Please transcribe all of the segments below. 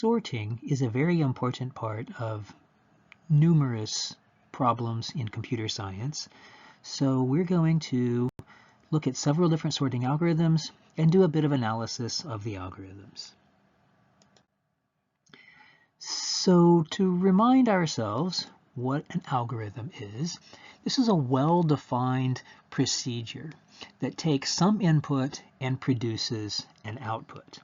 Sorting is a very important part of numerous problems in computer science. So we're going to look at several different sorting algorithms and do a bit of analysis of the algorithms. So to remind ourselves what an algorithm is, this is a well-defined procedure that takes some input and produces an output.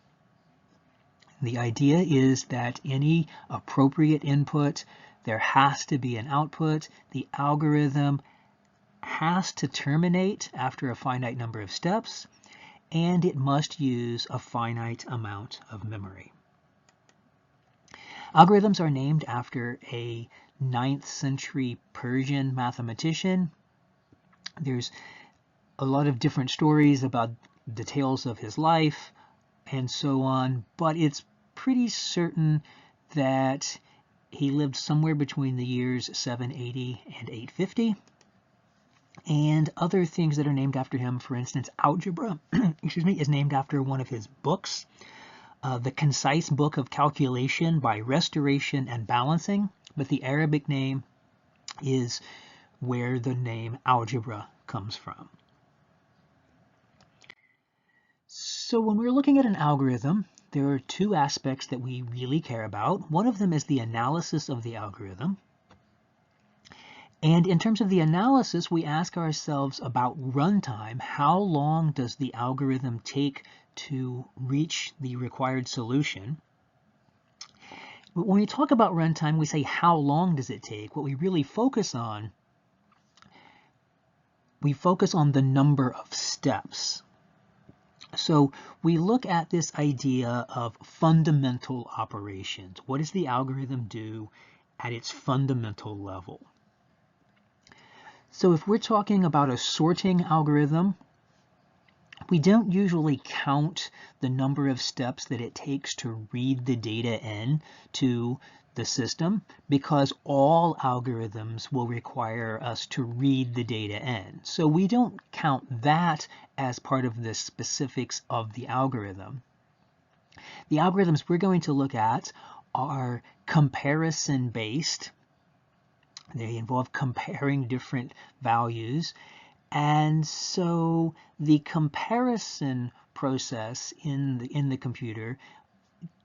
The idea is that any appropriate input, there has to be an output. The algorithm has to terminate after a finite number of steps, and it must use a finite amount of memory. Algorithms are named after a 9th century Persian mathematician. There's a lot of different stories about details of his life and so on, but it's pretty certain that he lived somewhere between the years 780 and 850. And other things that are named after him, for instance, algebra, is named after one of his books, the Concise Book of Calculation by Restoration and Balancing, but the Arabic name is where the name algebra comes from. So when we're looking at an algorithm, there are two aspects that we really care about. One of them is the analysis of the algorithm. And in terms of the analysis, we ask ourselves about runtime. How long does the algorithm take to reach the required solution? But when we talk about runtime, we say how long does it take? What we really focus on, the number of steps. So we look at this idea of fundamental operations. What does the algorithm do at its fundamental level? So if we're talking about a sorting algorithm, we don't usually count the number of steps that it takes to read the data in to the system, because all algorithms will require us to read the data in. So we don't count that as part of the specifics of the algorithm. The algorithms we're going to look at are comparison-based. They involve comparing different values. And so the comparison process in the computer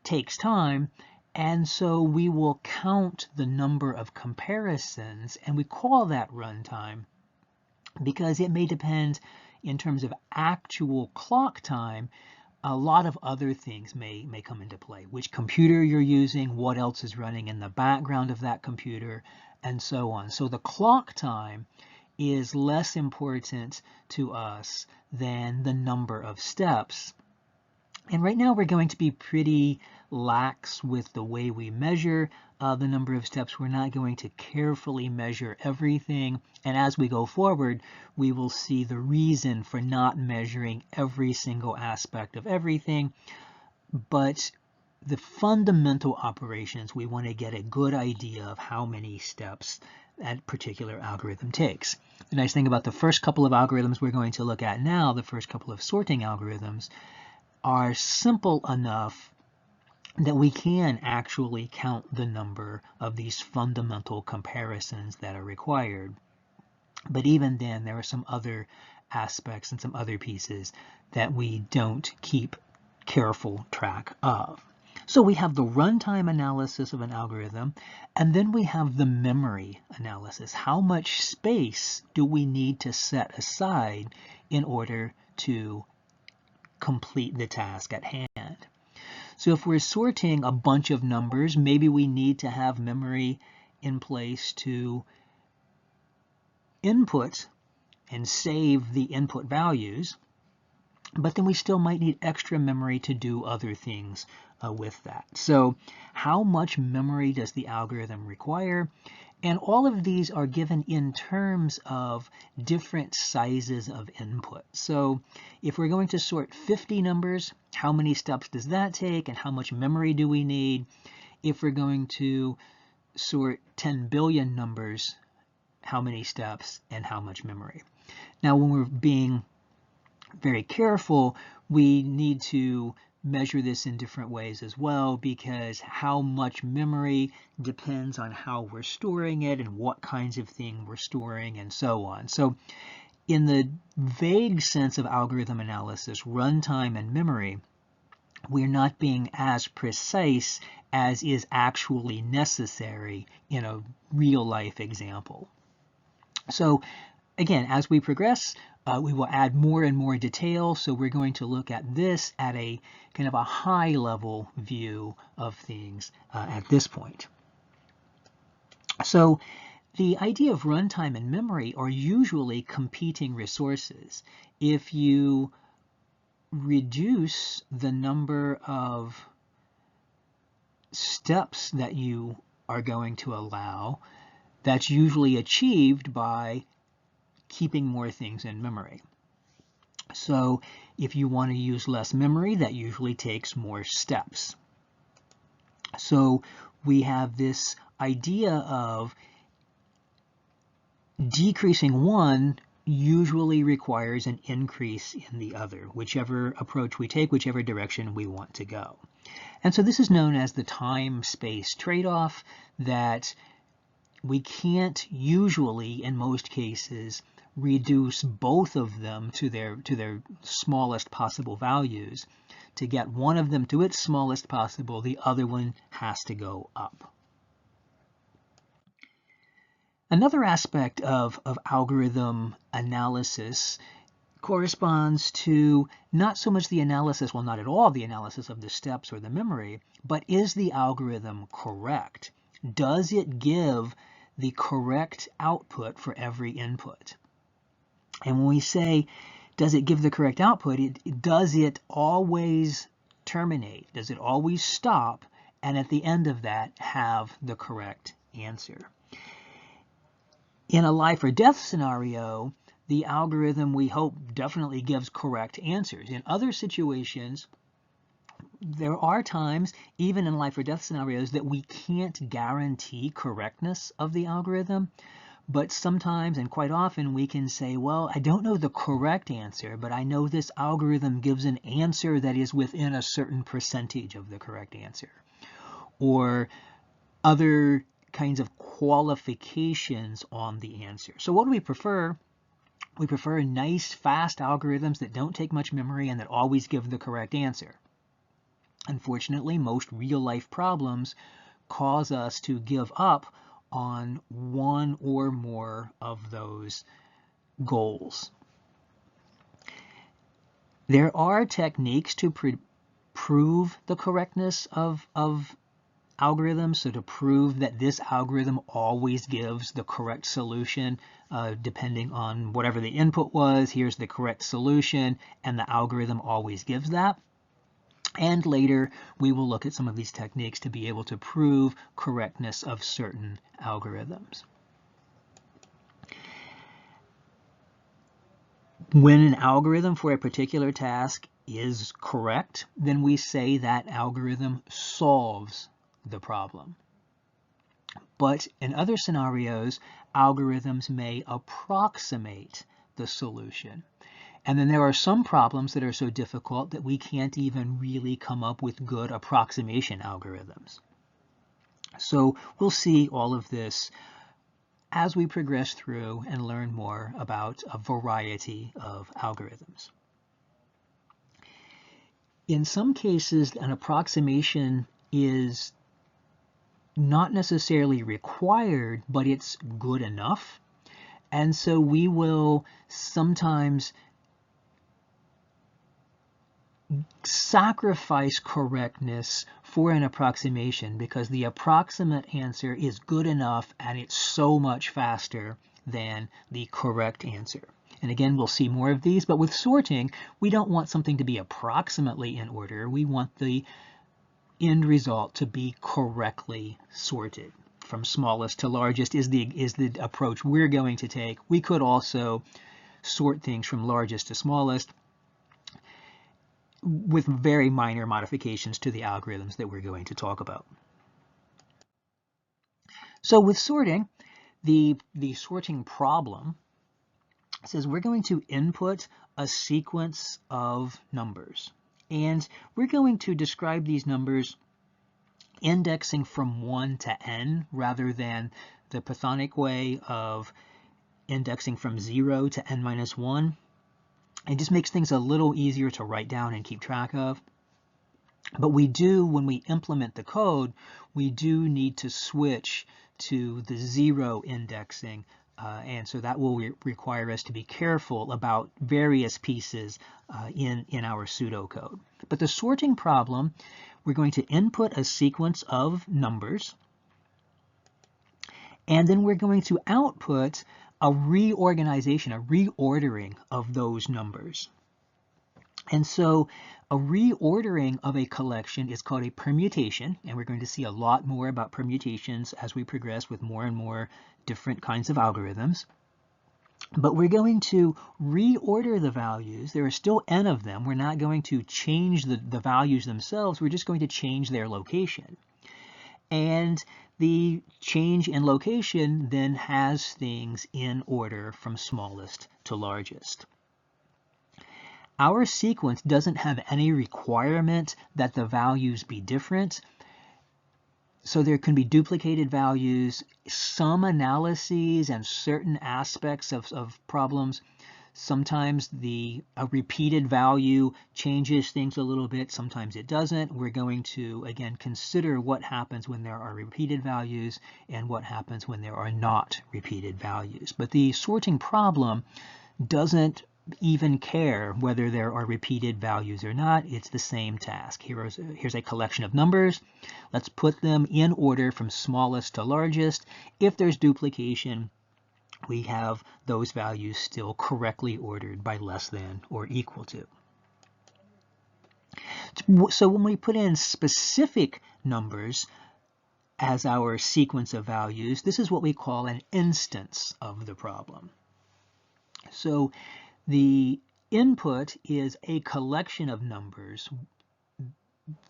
takes time. And so we will count the number of comparisons, and we call that runtime because it may depend in terms of actual clock time. A lot of other things may come into play. Which computer you're using, what else is running in the background of that computer, and so on. So the clock time is less important to us than the number of steps. And right now we're going to be pretty lax with the way we measure the number of steps. We're not going to carefully measure everything. And as we go forward, we will see the reason for not measuring every single aspect of everything. But the fundamental operations, we want to get a good idea of how many steps that particular algorithm takes. The nice thing about the first couple of algorithms we're going to look at now, the first couple of sorting algorithms, are simple enough that we can actually count the number of these fundamental comparisons that are required. But even then, there are some other aspects and some other pieces that we don't keep careful track of. So we have the runtime analysis of an algorithm, and then we have the memory analysis. How much space do we need to set aside in order to complete the task at hand? So if we're sorting a bunch of numbers, maybe we need to have memory in place to input and save the input values, but then we still might need extra memory to do other things with that. So how much memory does the algorithm require? And all of these are given in terms of different sizes of input. So if we're going to sort 50 numbers, how many steps does that take and how much memory do we need? If we're going to sort 10 billion numbers, how many steps and how much memory? Now when we're being very careful, we need to measure this in different ways as well, because how much memory depends on how we're storing it and what kinds of thing we're storing and so on. So in the vague sense of algorithm analysis, runtime and memory, we're not being as precise as is actually necessary in a real-life example. So again, as we progress, we will add more and more detail. So we're going to look at this at a kind of a high-level view of things at this point. So the idea of runtime and memory are usually competing resources. If you reduce the number of steps that you are going to allow, that's usually achieved by keeping more things in memory. So if you want to use less memory, that usually takes more steps. So we have this idea of decreasing one usually requires an increase in the other, whichever approach we take, whichever direction we want to go. And so this is known as the time-space trade-off, that we can't usually, in most cases, reduce both of them to their smallest possible values. To get one of them to its smallest possible, the other one has to go up. Another aspect of algorithm analysis corresponds to not so much the analysis, well, not at all the analysis of the steps or the memory, but is the algorithm correct? Does it give the correct output for every input? And when we say, does it give the correct output, does it always terminate? Does it always stop? And at the end of that, have the correct answer? In a life or death scenario, the algorithm, we hope, definitely gives correct answers. In other situations, there are times, even in life or death scenarios, that we can't guarantee correctness of the algorithm. But sometimes, and quite often, we can say, well, I don't know the correct answer, but I know this algorithm gives an answer that is within a certain percentage of the correct answer. Or other kinds of qualifications on the answer. So what do we prefer? We prefer nice, fast algorithms that don't take much memory and that always give the correct answer. Unfortunately, most real-life problems cause us to give up on one or more of those goals. There are techniques to prove the correctness of algorithms, so to prove that this algorithm always gives the correct solution, depending on whatever the input was, here's the correct solution, and the algorithm always gives that. And later, we will look at some of these techniques to be able to prove correctness of certain algorithms. When an algorithm for a particular task is correct, then we say that algorithm solves the problem. But in other scenarios, algorithms may approximate the solution. And then there are some problems that are so difficult that we can't even really come up with good approximation algorithms. So we'll see all of this as we progress through and learn more about a variety of algorithms. In some cases, an approximation is not necessarily required, but it's good enough. And so we will sometimes sacrifice correctness for an approximation because the approximate answer is good enough and it's so much faster than the correct answer. And again, we'll see more of these, but with sorting, we don't want something to be approximately in order. We want the end result to be correctly sorted. From smallest to largest is the approach we're going to take. We could also sort things from largest to smallest with very minor modifications to the algorithms that we're going to talk about. So with sorting, the sorting problem says we're going to input a sequence of numbers. And we're going to describe these numbers indexing from 1 to n rather than the Pythonic way of indexing from 0 to n minus 1. It just makes things a little easier to write down and keep track of. But we do, when we implement the code, we do need to switch to the 0 indexing. And so that will require us to be careful about various pieces in our pseudocode. But the sorting problem, we're going to input a sequence of numbers, and then we're going to output a reorganization, a reordering of those numbers. And so a reordering of a collection is called a permutation, and we're going to see a lot more about permutations as we progress with more and more different kinds of algorithms. But we're going to reorder the values. There are still n of them. We're not going to change the values themselves. We're just going to change their location. And the change in location then has things in order from smallest to largest. Our sequence doesn't have any requirement that the values be different. So there can be duplicated values, some analyses and certain aspects of problems. Sometimes a repeated value changes things a little bit, sometimes it doesn't. We're going to, again, consider what happens when there are repeated values and what happens when there are not repeated values. But the sorting problem doesn't even care whether there are repeated values or not. It's the same task. Here's a collection of numbers. Let's put them in order from smallest to largest. If there's duplication, we have those values still correctly ordered by less than or equal to. So when we put in specific numbers as our sequence of values, this is what we call an instance of the problem. So the input is a collection of numbers.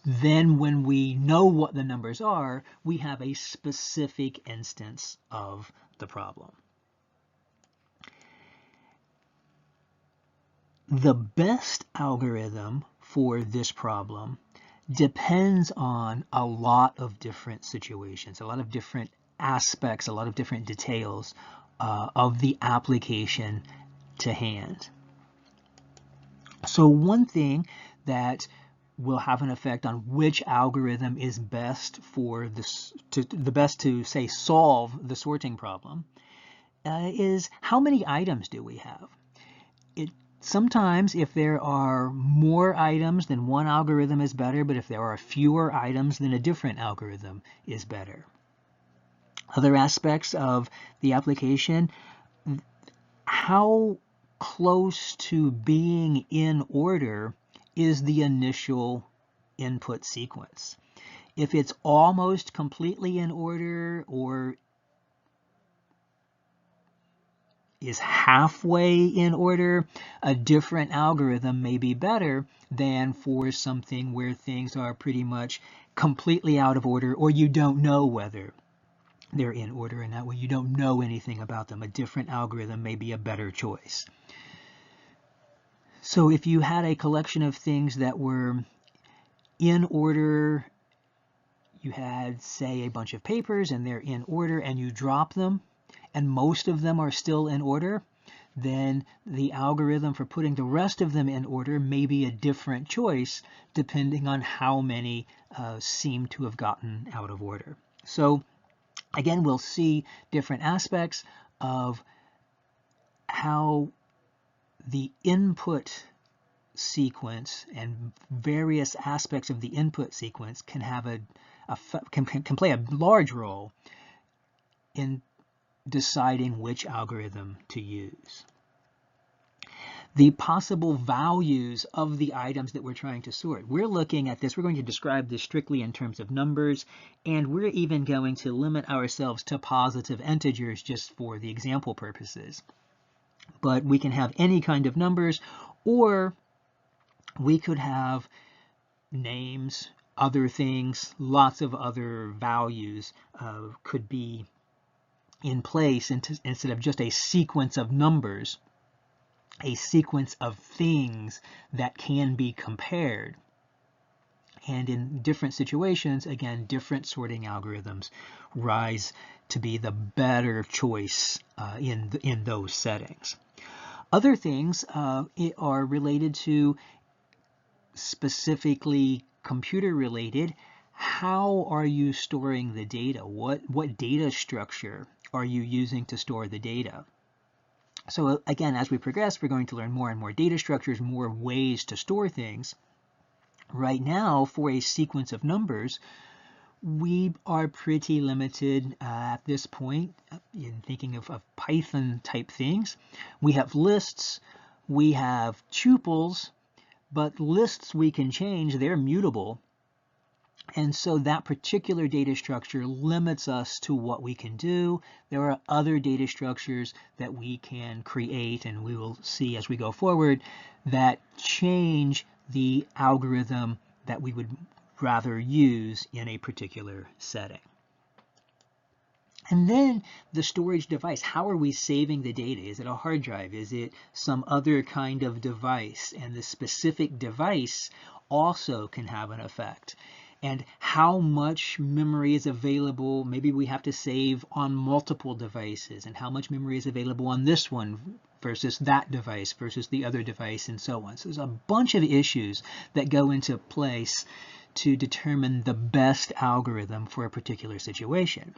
Then when we know what the numbers are, we have a specific instance of the problem. The best algorithm for this problem depends on a lot of different situations, a lot of different aspects, a lot of different details of the application to hand. So one thing that will have an effect on which algorithm is best for this, to say solve the sorting problem, is how many items do we have? Sometimes if there are more items, then one algorithm is better, but if there are fewer items, then a different algorithm is better. Other aspects of the application, how close to being in order is the initial input sequence. If it's almost completely in order or is halfway in order, a different algorithm may be better than for something where things are pretty much completely out of order, or you don't know whether they're in order, and that way you don't know anything about them. A different algorithm may be a better choice. So if you had a collection of things that were in order, you had, say, a bunch of papers and they're in order, and you drop them, and most of them are still in order, then the algorithm for putting the rest of them in order may be a different choice depending on how many seem to have gotten out of order. So again, we'll see different aspects of how the input sequence and various aspects of the input sequence can have can play a large role in deciding which algorithm to use. The possible values of the items that we're trying to sort. We're looking at this, we're going to describe this strictly in terms of numbers, and we're even going to limit ourselves to positive integers just for the example purposes. But we can have any kind of numbers, or we could have names, other things, lots of other values could be in place instead of just a sequence of numbers, a sequence of things that can be compared. And in different situations, again, different sorting algorithms rise to be the better choice in those settings. Other things are related to specifically computer related. How are you storing the data? What data structure are you using to store the data? So again, as we progress, we're going to learn more and more data structures, more ways to store things. Right now, for a sequence of numbers, we are pretty limited at this point in thinking of Python type things. We have lists, we have tuples, but lists we can change, they're mutable. And so that particular data structure limits us to what we can do. There are other data structures that we can create, and we will see as we go forward, that change the algorithm that we would rather use in a particular setting. And then the storage device. How are we saving the data? Is it a hard drive? Is it some other kind of device? And the specific device also can have an effect. And how much memory is available? Maybe we have to save on multiple devices, and how much memory is available on this one versus that device versus the other device, and so on. So there's a bunch of issues that go into place to determine the best algorithm for a particular situation,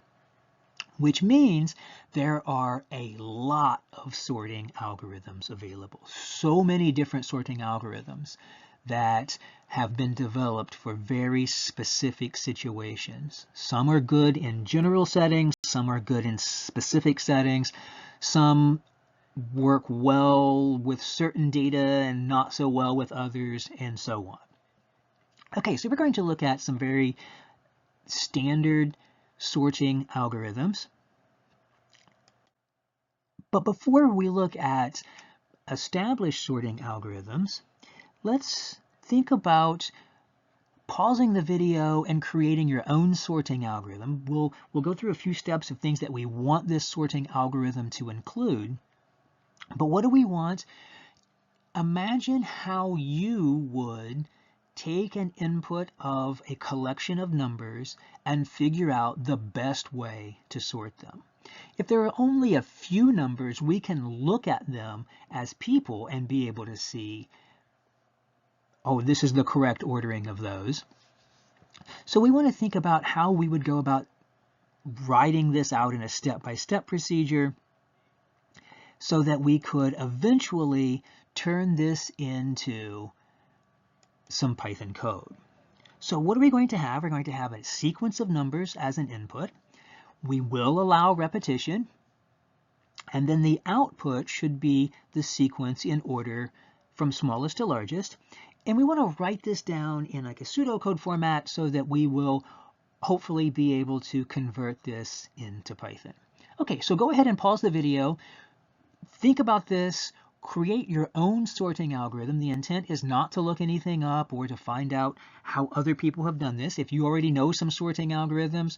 which means there are a lot of sorting algorithms available. So many different sorting algorithms that have been developed for very specific situations. Some are good in general settings, some are good in specific settings, some work well with certain data and not so well with others, and so on. Okay, so we're going to look at some very standard sorting algorithms. But before we look at established sorting algorithms, let's think about pausing the video and creating your own sorting algorithm. We'll go through a few steps of things that we want this sorting algorithm to include. But what do we want? Imagine how you would take an input of a collection of numbers and figure out the best way to sort them. If there are only a few numbers, we can look at them as people and be able to see, oh, this is the correct ordering of those. So we want to think about how we would go about writing this out in a step-by-step procedure so that we could eventually turn this into some Python code. So what are we going to have? We're going to have a sequence of numbers as an input. We will allow repetition, and then the output should be the sequence in order from smallest to largest. And we want to write this down in like a pseudocode format so that we will hopefully be able to convert this into Python. Okay, so go ahead and pause the video. Think about this. Create your own sorting algorithm. The intent is not to look anything up or to find out how other people have done this. If you already know some sorting algorithms,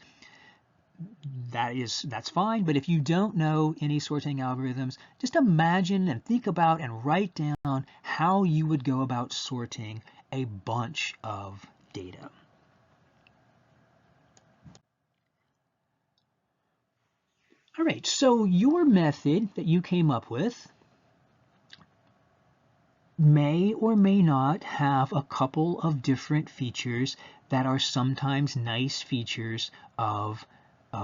that's fine. But if you don't know any sorting algorithms, just imagine and think about and write down how you would go about sorting a bunch of data. All right, so your method that you came up with may or may not have a couple of different features that are sometimes nice features of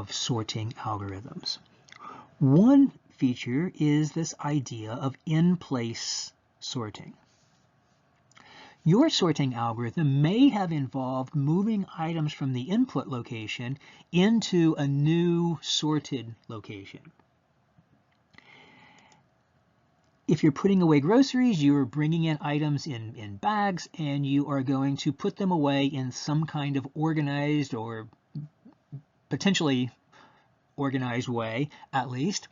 sorting algorithms. One feature is this idea of in-place sorting. Your sorting algorithm may have involved moving items from the input location into a new sorted location. If you're putting away groceries, you are bringing in items in bags, and you are going to put them away in some kind of organized or potentially organized way, at least.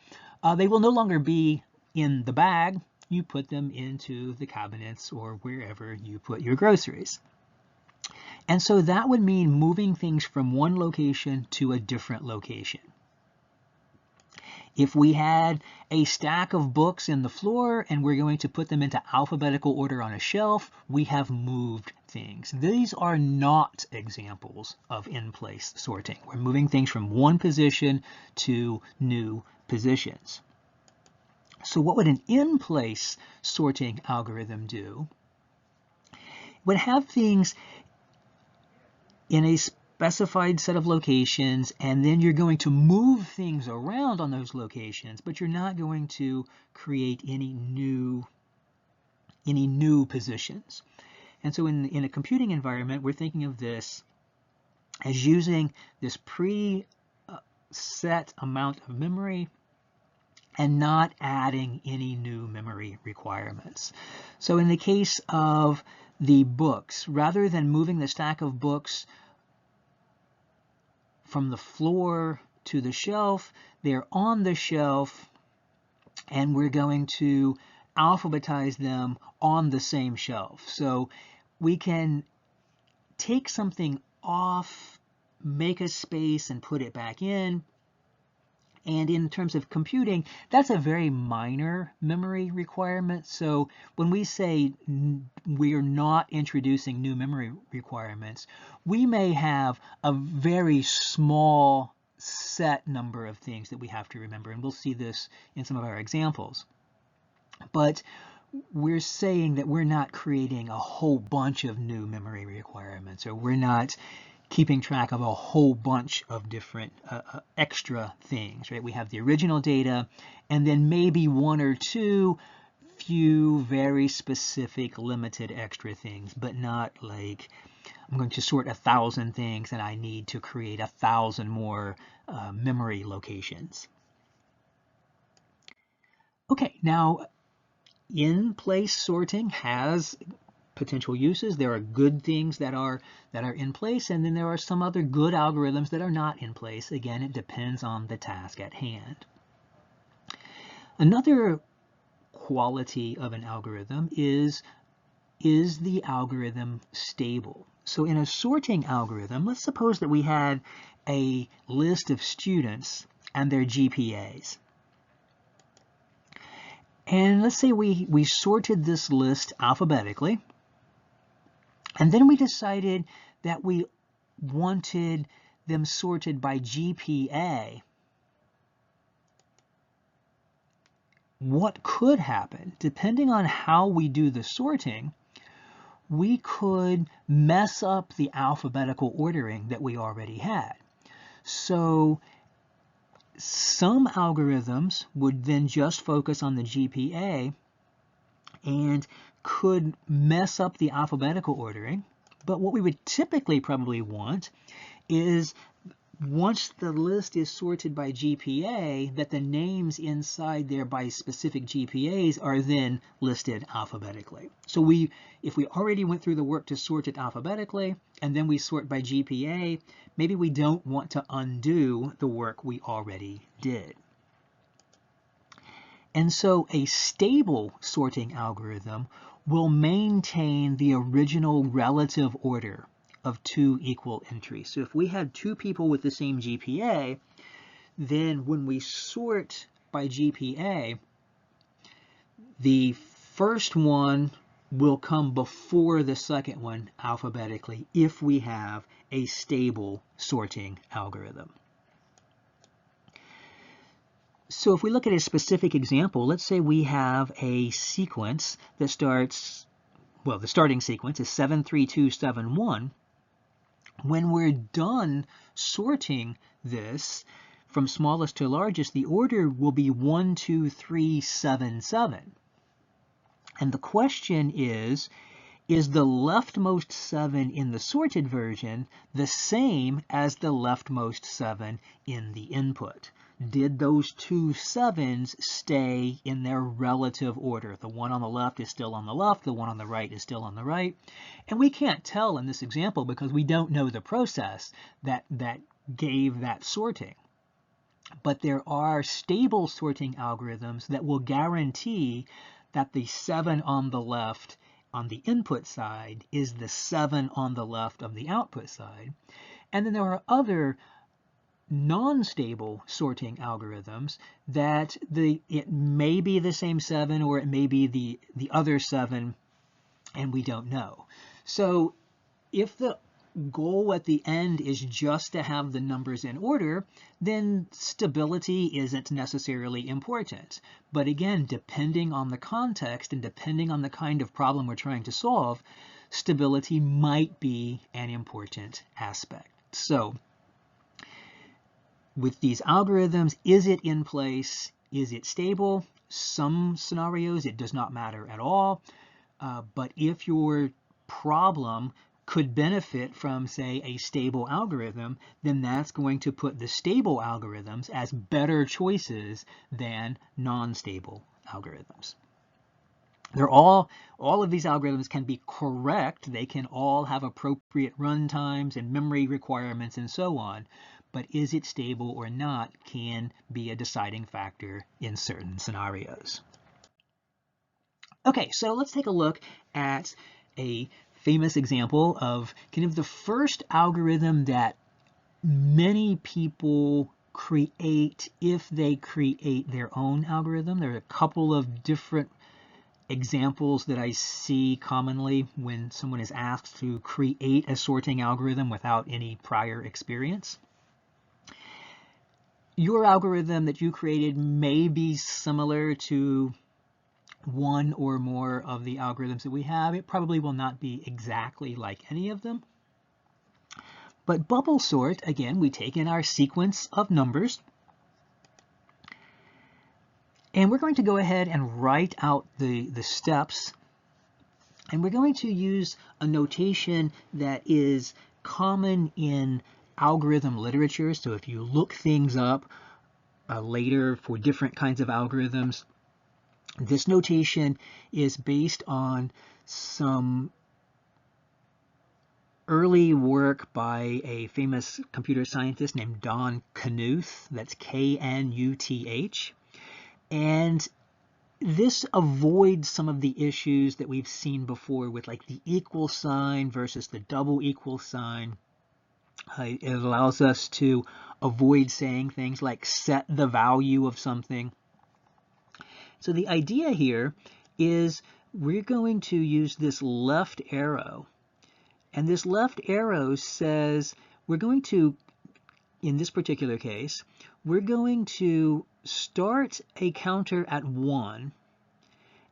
They will no longer be in the bag. You put them into the cabinets or wherever you put your groceries. And so that would mean moving things from one location to a different location. If we had a stack of books in the floor and we're going to put them into alphabetical order on a shelf, we have moved things. These are not examples of in-place sorting. We're moving things from one position to new positions. So what would an in-place sorting algorithm do? It would have things in a specified set of locations, and then you're going to move things around on those locations, but you're not going to create any new positions. And so in a computing environment, we're thinking of this as using this preset amount of memory and not adding any new memory requirements. So in the case of the books, rather than moving the stack of books from the floor to the shelf, they're on the shelf, and we're going to alphabetize them on the same shelf. So we can take something off, make a space, and put it back in. And in terms of computing, that's a very minor memory requirement. So when we say we're not introducing new memory requirements, we may have a very small set number of things that we have to remember. And we'll see this in some of our examples. But we're saying that we're not creating a whole bunch of new memory requirements, or we're not keeping track of a whole bunch of different extra things, right? We have the original data, and then maybe one or two few very specific limited extra things, but not like I'm going to sort 1,000 things and I need to create 1,000 more memory locations. Okay, now in-place sorting has potential uses. There are good things that are in place, and then there are some other good algorithms that are not in place. Again, it depends on the task at hand. Another quality of an algorithm is the algorithm stable? So in a sorting algorithm, let's suppose that we had a list of students and their GPAs. And let's say we sorted this list alphabetically, and then we decided that we wanted them sorted by GPA. What could happen? Depending on how we do the sorting, we could mess up the alphabetical ordering that we already had. So some algorithms would then just focus on the GPA and could mess up the alphabetical ordering. But what we would typically probably want is, once the list is sorted by GPA, that the names inside there by specific GPAs are then listed alphabetically. So if we already went through the work to sort it alphabetically, and then we sort by GPA, maybe we don't want to undo the work we already did. And so a stable sorting algorithm will maintain the original relative order of two equal entries. So if we had two people with the same GPA, then when we sort by GPA, the first one will come before the second one alphabetically if we have a stable sorting algorithm. So if we look at a specific example, let's say we have a sequence that starts, well, the starting sequence is 73271. When we're done sorting this from smallest to largest, the order will be 1, 2, 3, 7, 7. And the question is the leftmost 7 in the sorted version the same as the leftmost 7 in the input? Did those two 7s stay in their relative order? The one on the left is still on the left, the one on the right is still on the right. And we can't tell in this example because we don't know the process that gave that sorting. But there are stable sorting algorithms that will guarantee that the 7 on the left on the input side is the 7 on the left of the output side. And then there are other non-stable sorting algorithms that it may be the same 7 or it may be the other 7, and we don't know. So if the goal at the end is just to have the numbers in order, then stability isn't necessarily important. But again, depending on the context and depending on the kind of problem we're trying to solve, stability might be an important aspect. So with these algorithms, is it in place? Is it stable? Some scenarios, it does not matter at all. But if your problem could benefit from, say, a stable algorithm, then that's going to put the stable algorithms as better choices than non-stable algorithms. All of these algorithms can be correct. They can all have appropriate runtimes and memory requirements and so on. But is it stable or not can be a deciding factor in certain scenarios. Okay, so let's take a look at a famous example of kind of the first algorithm that many people create if they create their own algorithm. There are a couple of different examples that I see commonly when someone is asked to create a sorting algorithm without any prior experience. Your algorithm that you created may be similar to one or more of the algorithms that we have. It probably will not be exactly like any of them. But bubble sort, again, we take in our sequence of numbers, and we're going to go ahead and write out the steps, and we're going to use a notation that is common in algorithm literature. So if you look things up later for different kinds of algorithms, this notation is based on some early work by a famous computer scientist named Don Knuth. That's Knuth. And this avoids some of the issues that we've seen before with like the equal sign versus the double equal sign. It allows us to avoid saying things like set the value of something. So the idea here is we're going to use this left arrow. And this left arrow says we're going to, in this particular case, we're going to start a counter at 1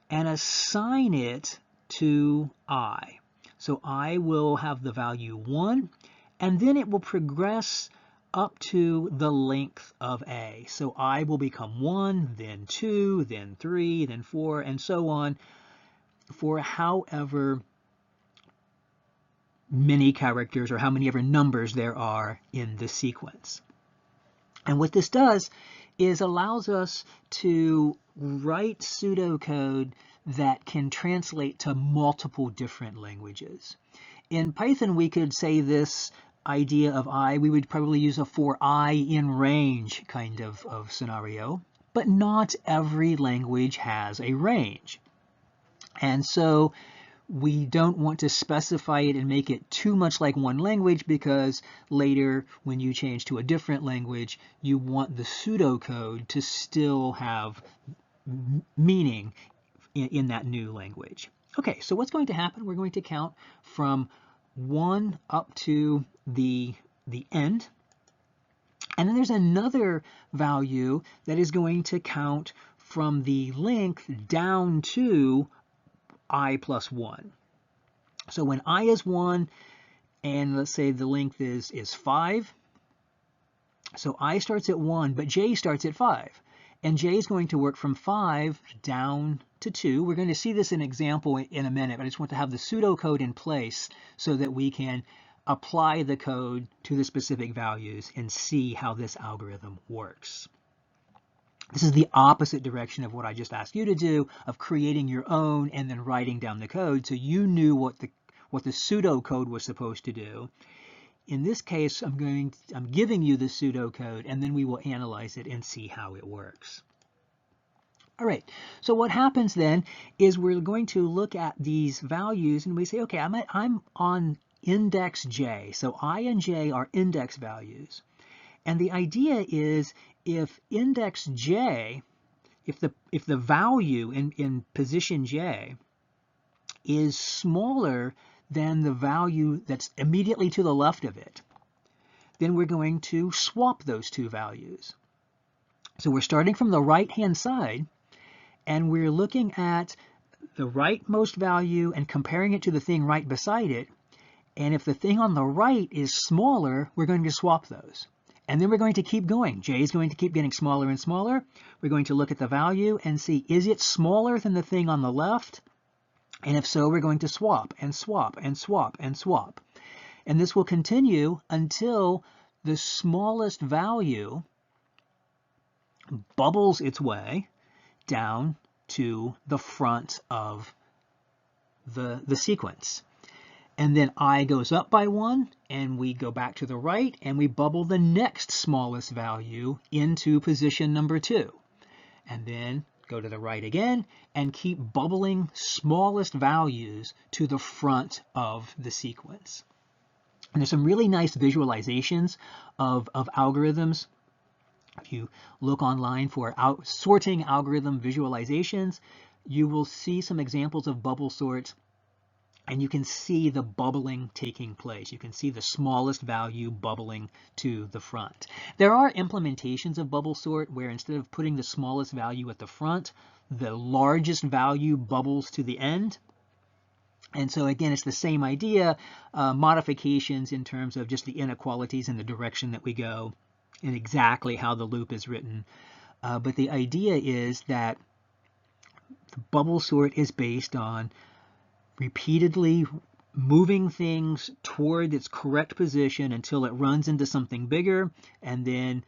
and assign it to I. So I will have the value 1, and then it will progress up to the length of A. So I will become 1, then 2, then 3, then 4, and so on for however many characters or how many ever numbers there are in the sequence. And what this does is allows us to write pseudocode that can translate to multiple different languages. In Python, we could say this idea of I, we would probably use a for I in range kind of scenario, but not every language has a range. And so we don't want to specify it and make it too much like one language, because later when you change to a different language, you want the pseudocode to still have meaning in that new language. Okay, so what's going to happen? We're going to count from 1 up to the end. And then there's another value that is going to count from the length down to I plus 1. So when I is 1, and let's say the length is 5, so I starts at 1, but J starts at 5. And J is going to work from 5 down to 2. We're going to see this in an example in a minute, but I just want to have the pseudocode in place so that we can apply the code to the specific values and see how this algorithm works. This is the opposite direction of what I just asked you to do, of creating your own and then writing down the code so you knew what the pseudocode was supposed to do. In this case, I'm giving you the pseudocode, and then we will analyze it and see how it works. All right, so what happens then is we're going to look at these values and we say, okay, I'm on index J. So I and J are index values. And the idea is if index J, if the value in position J is smaller than the value that's immediately to the left of it, then we're going to swap those two values. So we're starting from the right-hand side, and we're looking at the rightmost value and comparing it to the thing right beside it. And if the thing on the right is smaller, we're going to swap those. And then we're going to keep going. J is going to keep getting smaller and smaller. We're going to look at the value and see, is it smaller than the thing on the left? And if so, we're going to swap and swap and swap and swap. And this will continue until the smallest value bubbles its way down to the front of the sequence. And then I goes up by 1, and we go back to the right, and we bubble the next smallest value into position number 2. And then go to the right again, and keep bubbling smallest values to the front of the sequence. And there's some really nice visualizations of algorithms. If you look online for sorting algorithm visualizations, you will see some examples of bubble sort. And you can see the bubbling taking place. You can see the smallest value bubbling to the front. There are implementations of bubble sort where instead of putting the smallest value at the front, the largest value bubbles to the end. And so again, it's the same idea, modifications in terms of just the inequalities in the direction that we go and exactly how the loop is written. But the idea is that the bubble sort is based on repeatedly moving things toward its correct position until it runs into something bigger, and then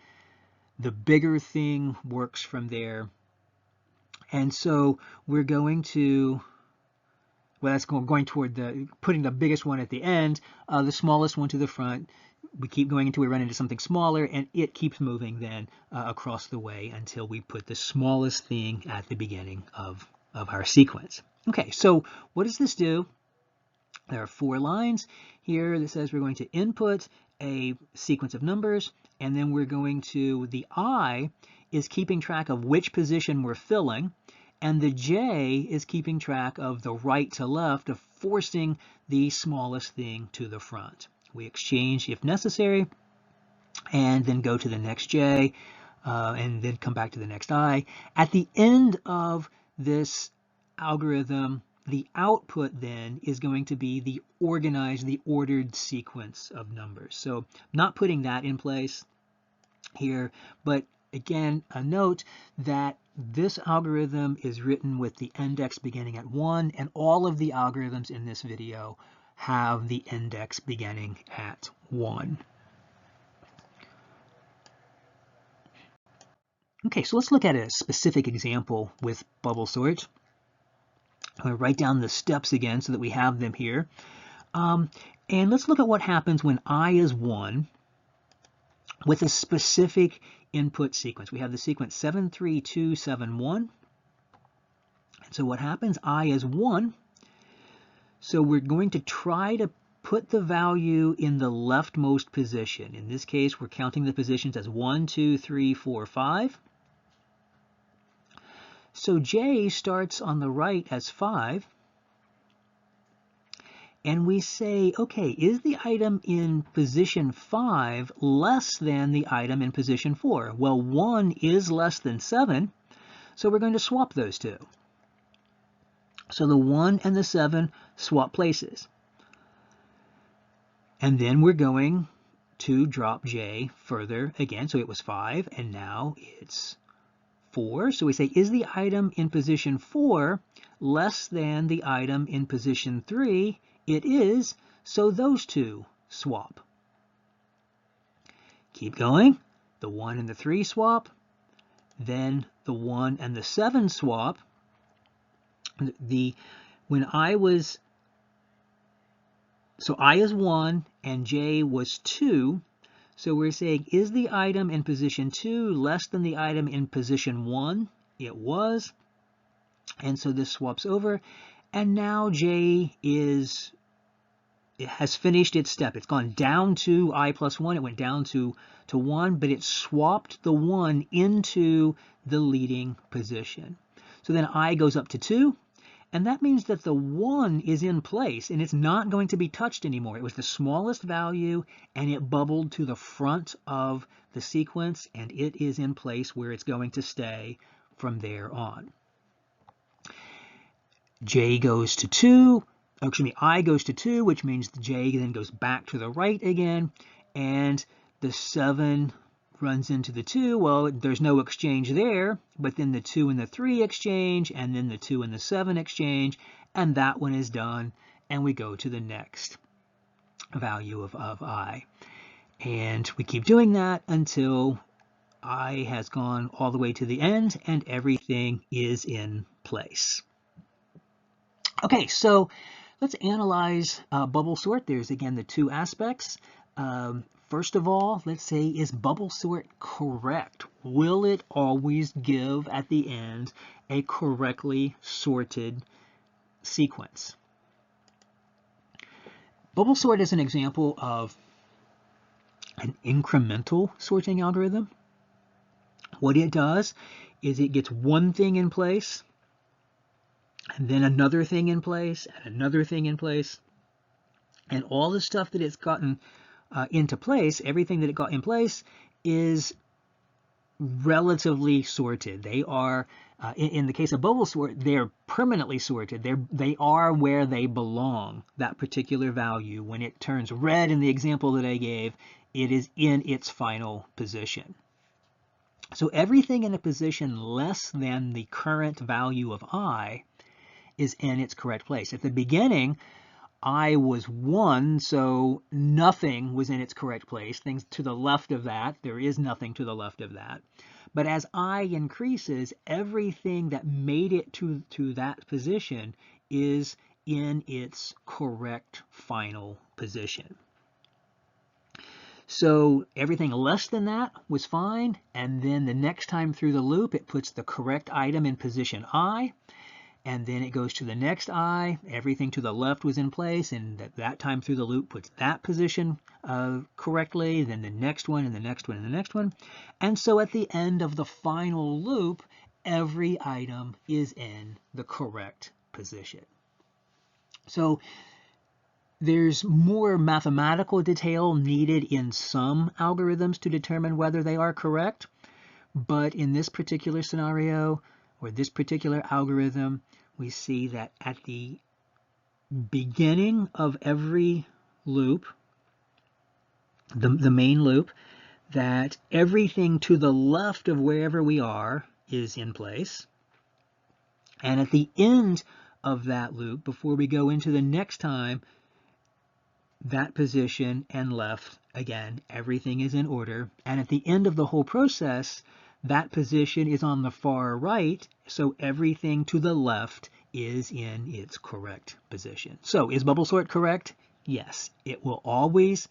the bigger thing works from there. And so we're going to, well, that's going toward putting the biggest one at the end, the smallest one to the front. We keep going until we run into something smaller, and it keeps moving then across the way until we put the smallest thing at the beginning of our sequence. Okay, so what does this do? There are 4 lines here that says we're going to input a sequence of numbers, and then we're going to, the I is keeping track of which position we're filling, and the J is keeping track of the right to left of forcing the smallest thing to the front. We exchange if necessary, and then go to the next J, and then come back to the next I. At the end of this algorithm, the output then is going to be the organized, the ordered sequence of numbers. So not putting that in place here, but again, a note that this algorithm is written with the index beginning at 1, and all of the algorithms in this video have the index beginning at 1. Okay, so let's look at a specific example with bubble sort. I'm going to write down the steps again so that we have them here. And let's look at what happens when I is 1 with a specific input sequence. We have the sequence 73271. And so what happens? I is 1. So we're going to try to put the value in the leftmost position. In this case, we're counting the positions as 1, 2, 3, 4, 5. So J starts on the right as 5, and we say, okay, is the item in position 5 less than the item in position 4? Well, 1 is less than 7, so we're going to swap those two. So the 1 and the 7 swap places. And then we're going to drop J further again, so it was 5, and now it's 4. So we say, is the item in position 4 less than the item in position 3? It is, so those two swap. Keep going. The 1 and the 3 swap. Then the 1 and the 7 swap. When I was, so I is 1 and J was 2. So we're saying, is the item in position 2 less than the item in position 1? It was. And so this swaps over. And now J has finished its step. It's gone down to I plus 1. It went down to 1, but it swapped the 1 into the leading position. So then I goes up to 2, And that means that the 1 is in place and it's not going to be touched anymore. It was the smallest value and it bubbled to the front of the sequence and it is in place where it's going to stay from there on. J goes to 2, I goes to 2, which means the J then goes back to the right again, and the 7 runs into the 2. Well, there's no exchange there, but then the 2 and the 3 exchange, and then the 2 and the 7 exchange, and that one is done, and we go to the next value of I. And we keep doing that until I has gone all the way to the end, and everything is in place. Okay, so let's analyze bubble sort. There's again the two aspects. First of all, let's say, is bubble sort correct? Will it always give at the end a correctly sorted sequence? Bubble sort is an example of an incremental sorting algorithm. What it does is it gets one thing in place, and then another thing in place, and another thing in place, and all the stuff that it's gotten into place, everything that it got in place is relatively sorted. They are, in the case of bubble sort, they're permanently sorted. They are where they belong, that particular value. When it turns red in the example that I gave, it is in its final position. So everything in a position less than the current value of I is in its correct place. At the beginning, I was 1, so nothing was in its correct place. Things to the left of that, there is nothing to the left of that. But as I increases, everything that made it to that position is in its correct final position. So everything less than that was fine, and then the next time through the loop, it puts the correct item in position I, and then it goes to the next I. Everything to the left was in place, and that time through the loop puts that position correctly, then the next one, and the next one, and the next one. And so at the end of the final loop, every item is in the correct position. So there's more mathematical detail needed in some algorithms to determine whether they are correct, but in this particular scenario, or this particular algorithm, we see that at the beginning of every loop, the main loop, that everything to the left of wherever we are is in place. And at the end of that loop, before we go into the next time, that position and left, again, everything is in order. And at the end of the whole process, that position is on the far right, so everything to the left is in its correct position. So is bubble sort correct? Yes, it will always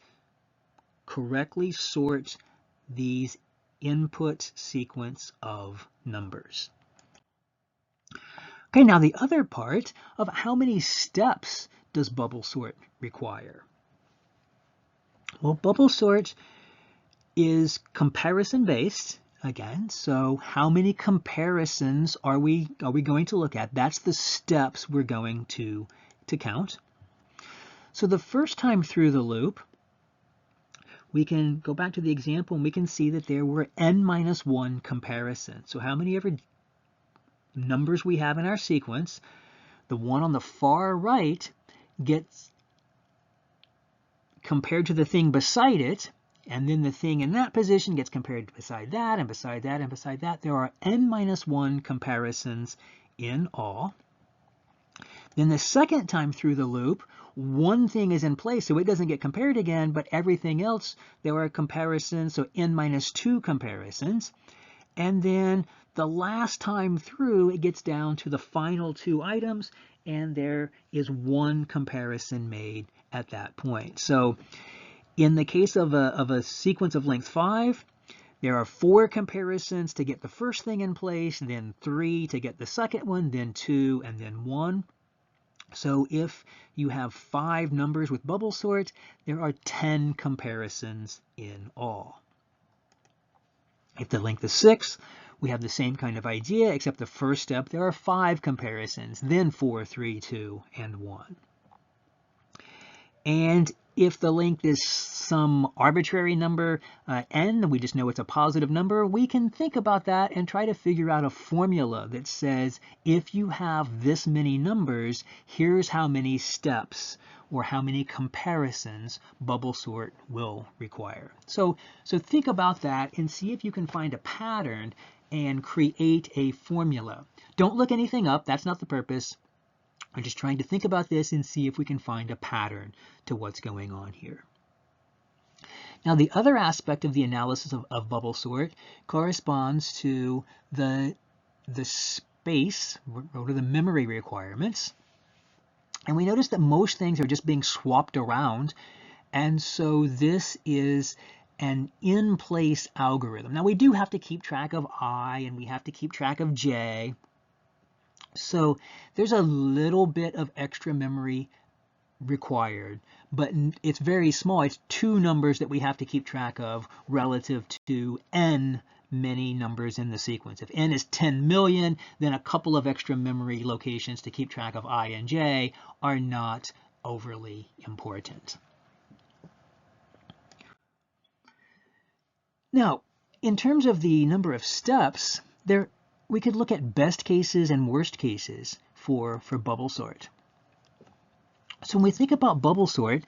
correctly sort these input sequence of numbers. Okay, now the other part of how many steps does bubble sort require? Well, bubble sort is comparison based. Again, so how many comparisons are we going to look at? That's the steps we're going to count. So the first time through the loop, we can go back to the example and we can see that there were n-1 comparisons. So how many ever numbers we have in our sequence, the one on the far right gets compared to the thing beside it, and then the thing in that position gets compared beside that, and beside that, and beside that. There are n-1 comparisons in all. Then the second time through the loop, one thing is in place, so it doesn't get compared again, but everything else, there are comparisons, so n-2 comparisons. And then the last time through, it gets down to the final two items, and there is one comparison made at that point. So in the case of a sequence of length 5, there are 4 comparisons to get the first thing in place, then 3 to get the second one, then 2, and then 1. So if you have 5 numbers with bubble sort, there are 10 comparisons in all. If the length is 6, we have the same kind of idea, except the first step, there are 5 comparisons, then 4, 3, 2, and 1. And if the length is some arbitrary number, n, we just know it's a positive number, we can think about that and try to figure out a formula that says, if you have this many numbers, here's how many steps or how many comparisons bubble sort will require. So think about that and see if you can find a pattern and create a formula. Don't look anything up, that's not the purpose. I'm just trying to think about this and see if we can find a pattern to what's going on here. Now, the other aspect of the analysis of bubble sort corresponds to the space, or the memory requirements. And we notice that most things are just being swapped around. And so this is an in-place algorithm. Now, we do have to keep track of I, and we have to keep track of J. So there's a little bit of extra memory required, but it's very small. It's 2 numbers that we have to keep track of relative to n many numbers in the sequence. If n is 10 million, then a couple of extra memory locations to keep track of I and J are not overly important. Now, in terms of the number of steps, we could look at best cases and worst cases for bubble sort. So when we think about bubble sort,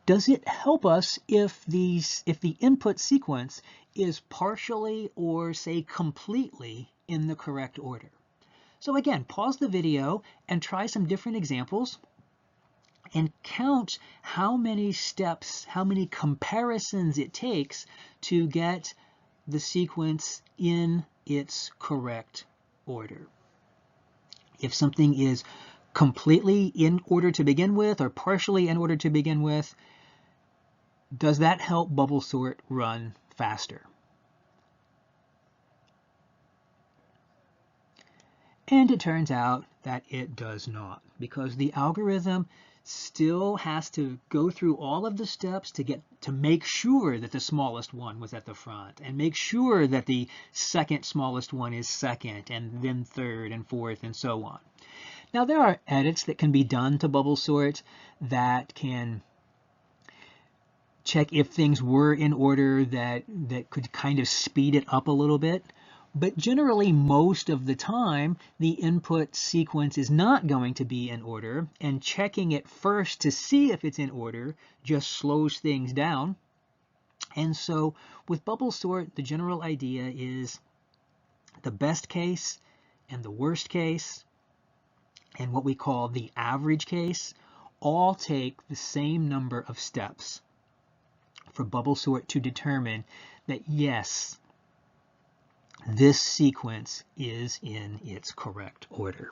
does it help us if the input sequence is partially or say completely in the correct order? So again, pause the video and try some different examples and count how many steps, how many comparisons it takes to get the sequence in its correct order. If something is completely in order to begin with or partially in order to begin with, does that help bubble sort run faster? And it turns out that it does not, because the algorithm still has to go through all of the steps to make sure that the smallest one was at the front, and make sure that the second smallest one is second, and then third and fourth, and so on. Now, there are edits that can be done to bubble sort that can check if things were in order that could kind of speed it up a little bit. But generally, most of the time, the input sequence is not going to be in order, and checking it first to see if it's in order just slows things down. And so with bubble sort, the general idea is the best case and the worst case and what we call the average case all take the same number of steps for bubble sort to determine that, yes, this sequence is in its correct order.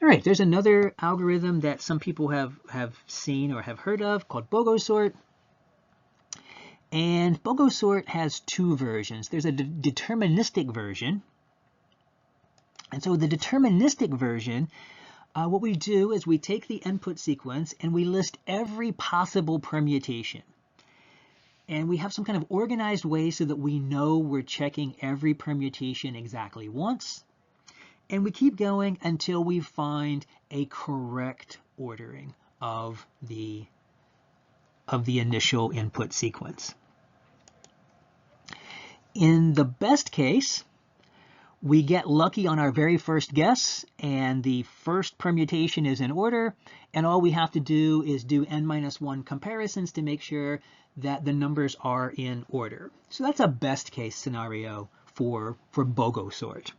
All right, there's another algorithm that some people have seen or have heard of called BOGO sort. And BOGO sort has 2 versions. There's a deterministic version. And so the deterministic version, what we do is we take the input sequence and we list every possible permutation. And we have some kind of organized way so that we know we're checking every permutation exactly once. And we keep going until we find a correct ordering of the initial input sequence. In the best case, we get lucky on our very first guess, and the first permutation is in order, and all we have to do is do n-1 comparisons to make sure that the numbers are in order. So that's a best case scenario for BOGO sort.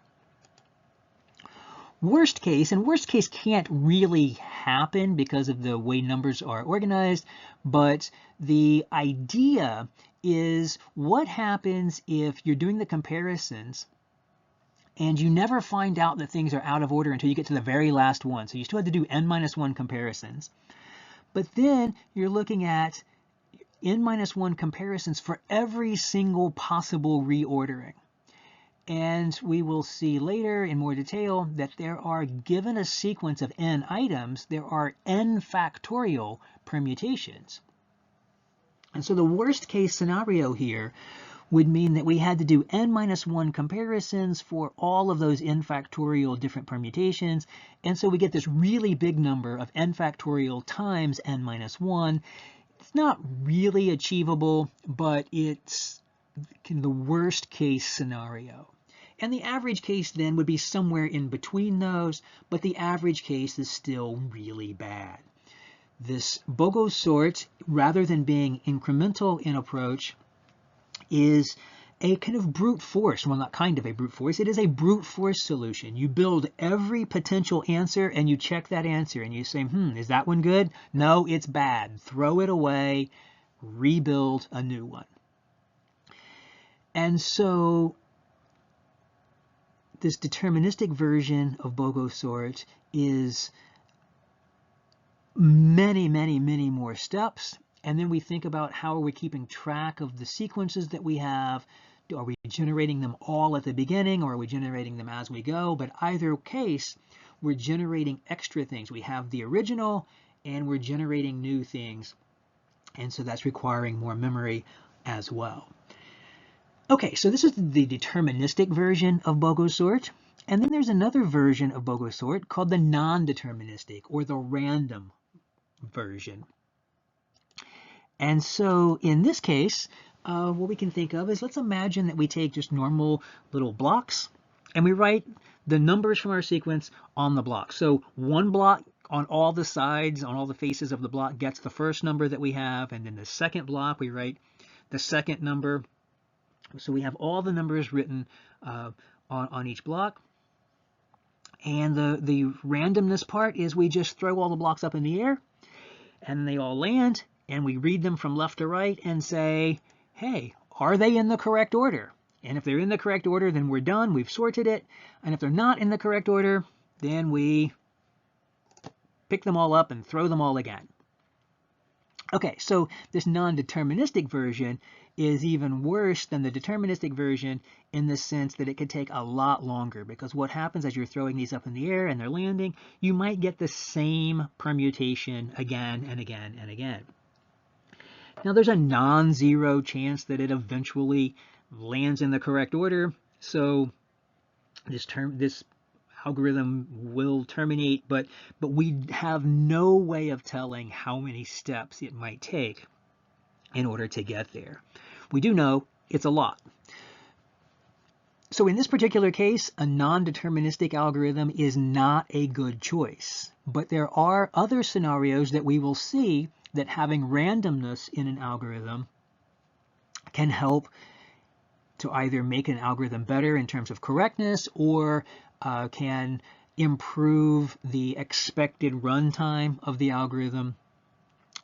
Worst case, and worst case can't really happen because of the way numbers are organized, but the idea is what happens if you're doing the comparisons and you never find out that things are out of order until you get to the very last one. So you still have to do n-1 comparisons. But then you're looking at n-1 comparisons for every single possible reordering. And we will see later in more detail that there are, given a sequence of n items, there are n factorial permutations. And so the worst case scenario here would mean that we had to do n-1 comparisons for all of those n factorial different permutations. And so we get this really big number of n factorial times n-1. It's not really achievable, but it's the worst case scenario. And the average case then would be somewhere in between those, but the average case is still really bad. This BOGO sort, rather than being incremental in approach, is a kind of brute force. Well, not kind of a brute force. It is a brute force solution. You build every potential answer and you check that answer and you say, is that one good? No, it's bad. Throw it away, rebuild a new one. And so this deterministic version of BOGO sort is many, many, many more steps. And then we think about how are we keeping track of the sequences that we have. Are we generating them all at the beginning, or are we generating them as we go? But either case, we're generating extra things. We have the original and we're generating new things. And so that's requiring more memory as well. Okay, so this is the deterministic version of BOGO sort. And then there's another version of BOGO sort called the non-deterministic, or the random version. And so in this case, what we can think of is, let's imagine that we take just normal little blocks and we write the numbers from our sequence on the block. So one block on all the sides, on all the faces of the block, gets the first number that we have, and then the second block we write the second number. So we have all the numbers written on each block. And the randomness part is we just throw all the blocks up in the air and they all land, and we read them from left to right and say, hey, are they in the correct order? And if they're in the correct order, then we're done, we've sorted it. And if they're not in the correct order, then we pick them all up and throw them all again. Okay, so this non-deterministic version is even worse than the deterministic version in the sense that it could take a lot longer, because what happens as you're throwing these up in the air and they're landing, you might get the same permutation again and again and again. Now there's a non-zero chance that it eventually lands in the correct order, so this algorithm will terminate, but we have no way of telling how many steps it might take in order to get there. We do know it's a lot. So in this particular case, a non-deterministic algorithm is not a good choice, but there are other scenarios that we will see that having randomness in an algorithm can help to either make an algorithm better in terms of correctness, or can improve the expected runtime of the algorithm.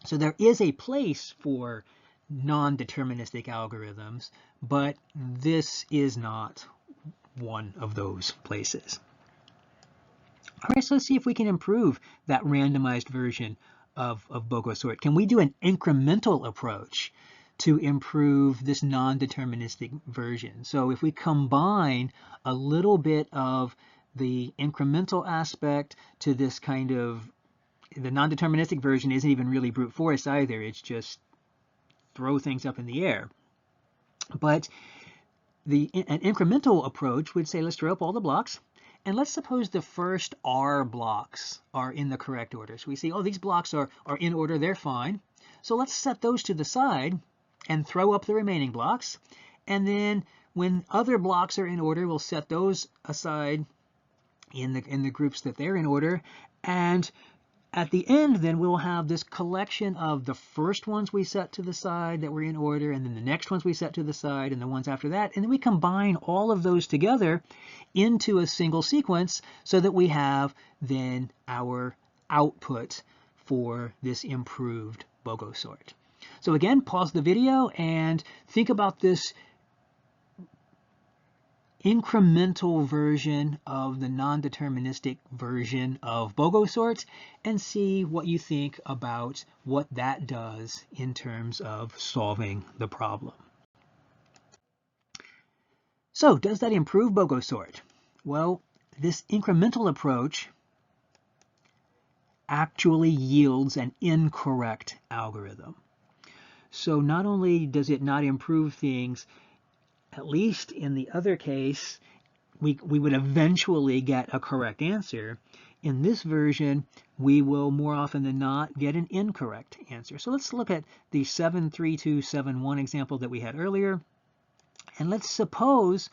So there is a place for non-deterministic algorithms, but this is not one of those places. All right, so let's see if we can improve that randomized version of BOGO sort. Can we do an incremental approach to improve this non-deterministic version? So if we combine a little bit of the incremental aspect to this kind of, the non-deterministic version isn't even really brute force either, it's just throw things up in the air. But an incremental approach would say, let's throw up all the blocks, and let's suppose the first R blocks are in the correct order. So we see, oh, these blocks are in order, they're fine. So let's set those to the side and throw up the remaining blocks. And then when other blocks are in order, we'll set those aside in the groups that they're in order. And at the end, then we'll have this collection of the first ones we set to the side that were in order, and then the next ones we set to the side, and the ones after that. And then we combine all of those together into a single sequence so that we have then our output for this improved BOGO sort. So again, pause the video and think about this incremental version of the non-deterministic version of BOGO sorts and see what you think about what that does in terms of solving the problem. So does that improve BOGO sort? Well, this incremental approach actually yields an incorrect algorithm. So not only does it not improve things, at least in the other case, we would eventually get a correct answer. In this version, we will more often than not get an incorrect answer. So let's look at the 73271 example that we had earlier. And let's suppose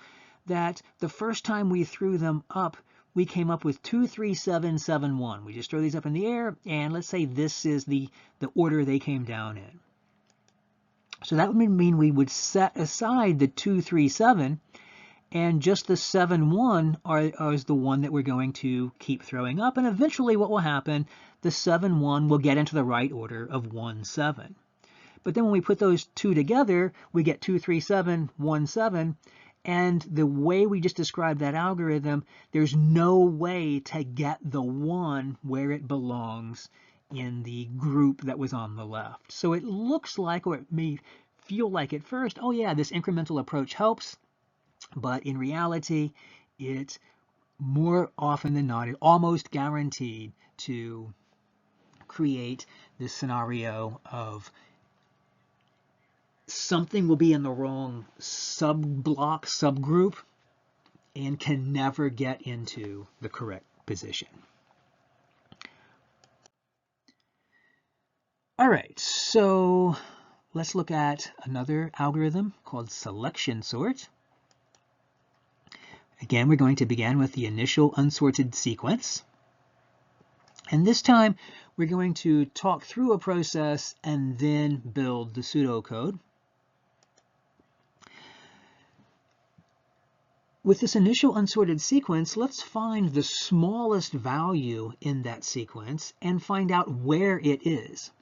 that the first time we threw them up, we came up with 23771. We just throw these up in the air, and let's say this is the order they came down in. So that would mean we would set aside the 237, and just the 71 is the one that we're going to keep throwing up. And eventually what will happen, the 71 will get into the right order of 17. But then when we put those two together, we get 23717. And the way we just described that algorithm, there's no way to get the 1 where it belongs in the group that was on the left. So it looks like, or it may feel like at first, oh yeah, this incremental approach helps. But in reality, it's more often than not, it's almost guaranteed to create this scenario of something will be in the wrong sub-block, subgroup, and can never get into the correct position. All right, so let's look at another algorithm called selection sort. Again, we're going to begin with the initial unsorted sequence. And this time, we're going to talk through a process and then build the pseudocode. With this initial unsorted sequence, let's find the smallest value in that sequence and find out where it is.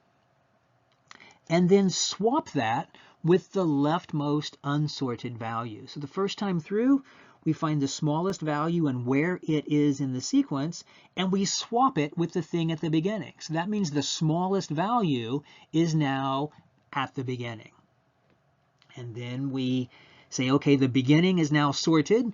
And then swap that with the leftmost unsorted value. So the first time through, we find the smallest value and where it is in the sequence, and we swap it with the thing at the beginning. So that means the smallest value is now at the beginning. And then we say, okay, the beginning is now sorted.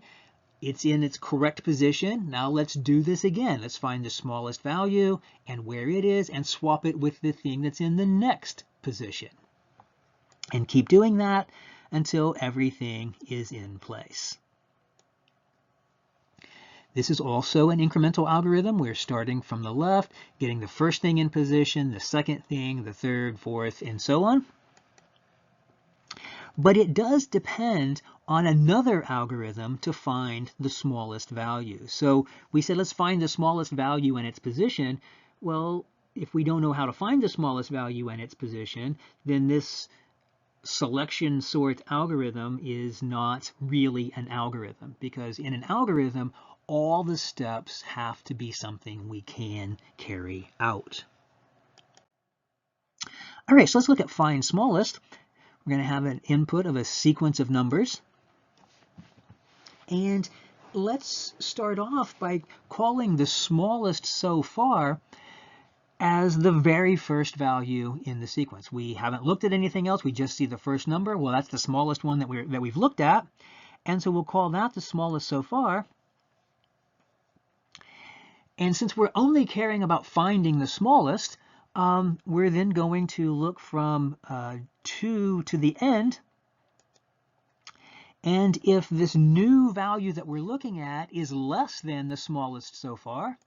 It's in its correct position. Now let's do this again. Let's find the smallest value and where it is and swap it with the thing that's in the next position. And keep doing that until everything is in place. This is also an incremental algorithm. We're starting from the left, getting the first thing in position, the second thing, the third, fourth, and so on. But it does depend on another algorithm to find the smallest value. So we said, let's find the smallest value in its position. Well, if we don't know how to find the smallest value in its position, then this selection sort algorithm is not really an algorithm, because in an algorithm, all the steps have to be something we can carry out. All right, so let's look at find smallest. We're going to have an input of a sequence of numbers. And let's start off by calling the smallest so far as the very first value in the sequence. We haven't looked at anything else. We just see the first number. Well, that's the smallest one that we've looked at. And so we'll call that the smallest so far. And since we're only caring about finding the smallest, we're then going to look from 2 to the end. And if this new value that we're looking at is less than the smallest so far,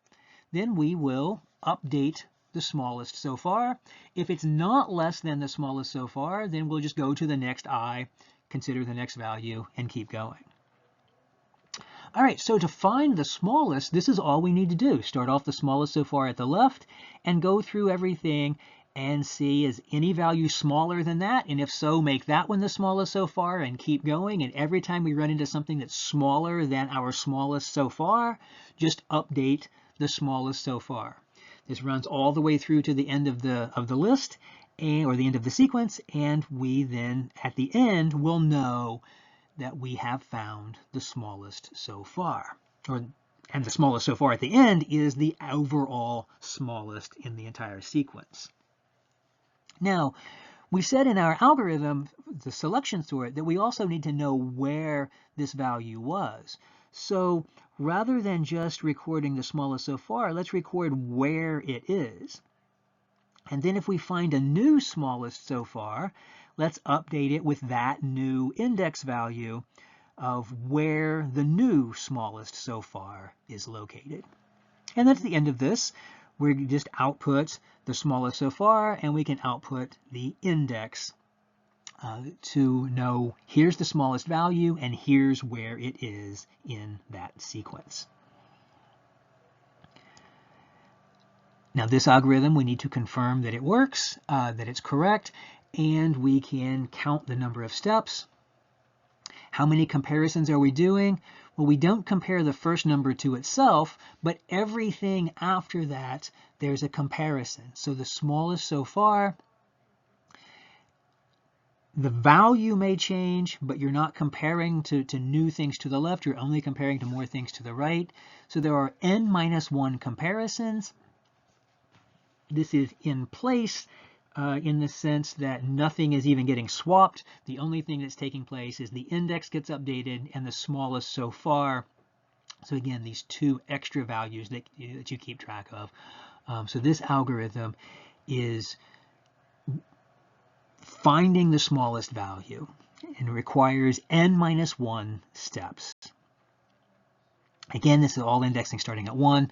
then we will update the smallest so far. If it's not less than the smallest so far, then we'll just go to the next I, consider the next value, and keep going. All right, so to find the smallest, this is all we need to do. Start off the smallest so far at the left and go through everything and see, is any value smaller than that? And if so, make that one the smallest so far and keep going. And every time we run into something that's smaller than our smallest so far, just update the smallest so far. This runs all the way through to the end of the list, or the end of the sequence, and we then at the end will know that we have found the smallest so far. And the smallest so far at the end is the overall smallest in the entire sequence. Now, we said in our algorithm, the selection sort, that we also need to know where this value was. So rather than just recording the smallest so far, let's record where it is. And then if we find a new smallest so far, let's update it with that new index value of where the new smallest so far is located. And then at the end of this, we just output the smallest so far, and we can output the index to know here's the smallest value and here's where it is in that sequence. Now this algorithm, we need to confirm that it works, that it's correct, and we can count the number of steps. How many comparisons are we doing? Well, we don't compare the first number to itself, but everything after that, there's a comparison. So the smallest so far, the value may change, but you're not comparing to new things to the left, you're only comparing to more things to the right. So there are n-1 comparisons. This is in place in the sense that nothing is even getting swapped. The only thing that's taking place is the index gets updated and the smallest so far. So again, these two extra values that you keep track of. So this algorithm is finding the smallest value and requires n-1 steps. Again, this is all indexing starting at 1.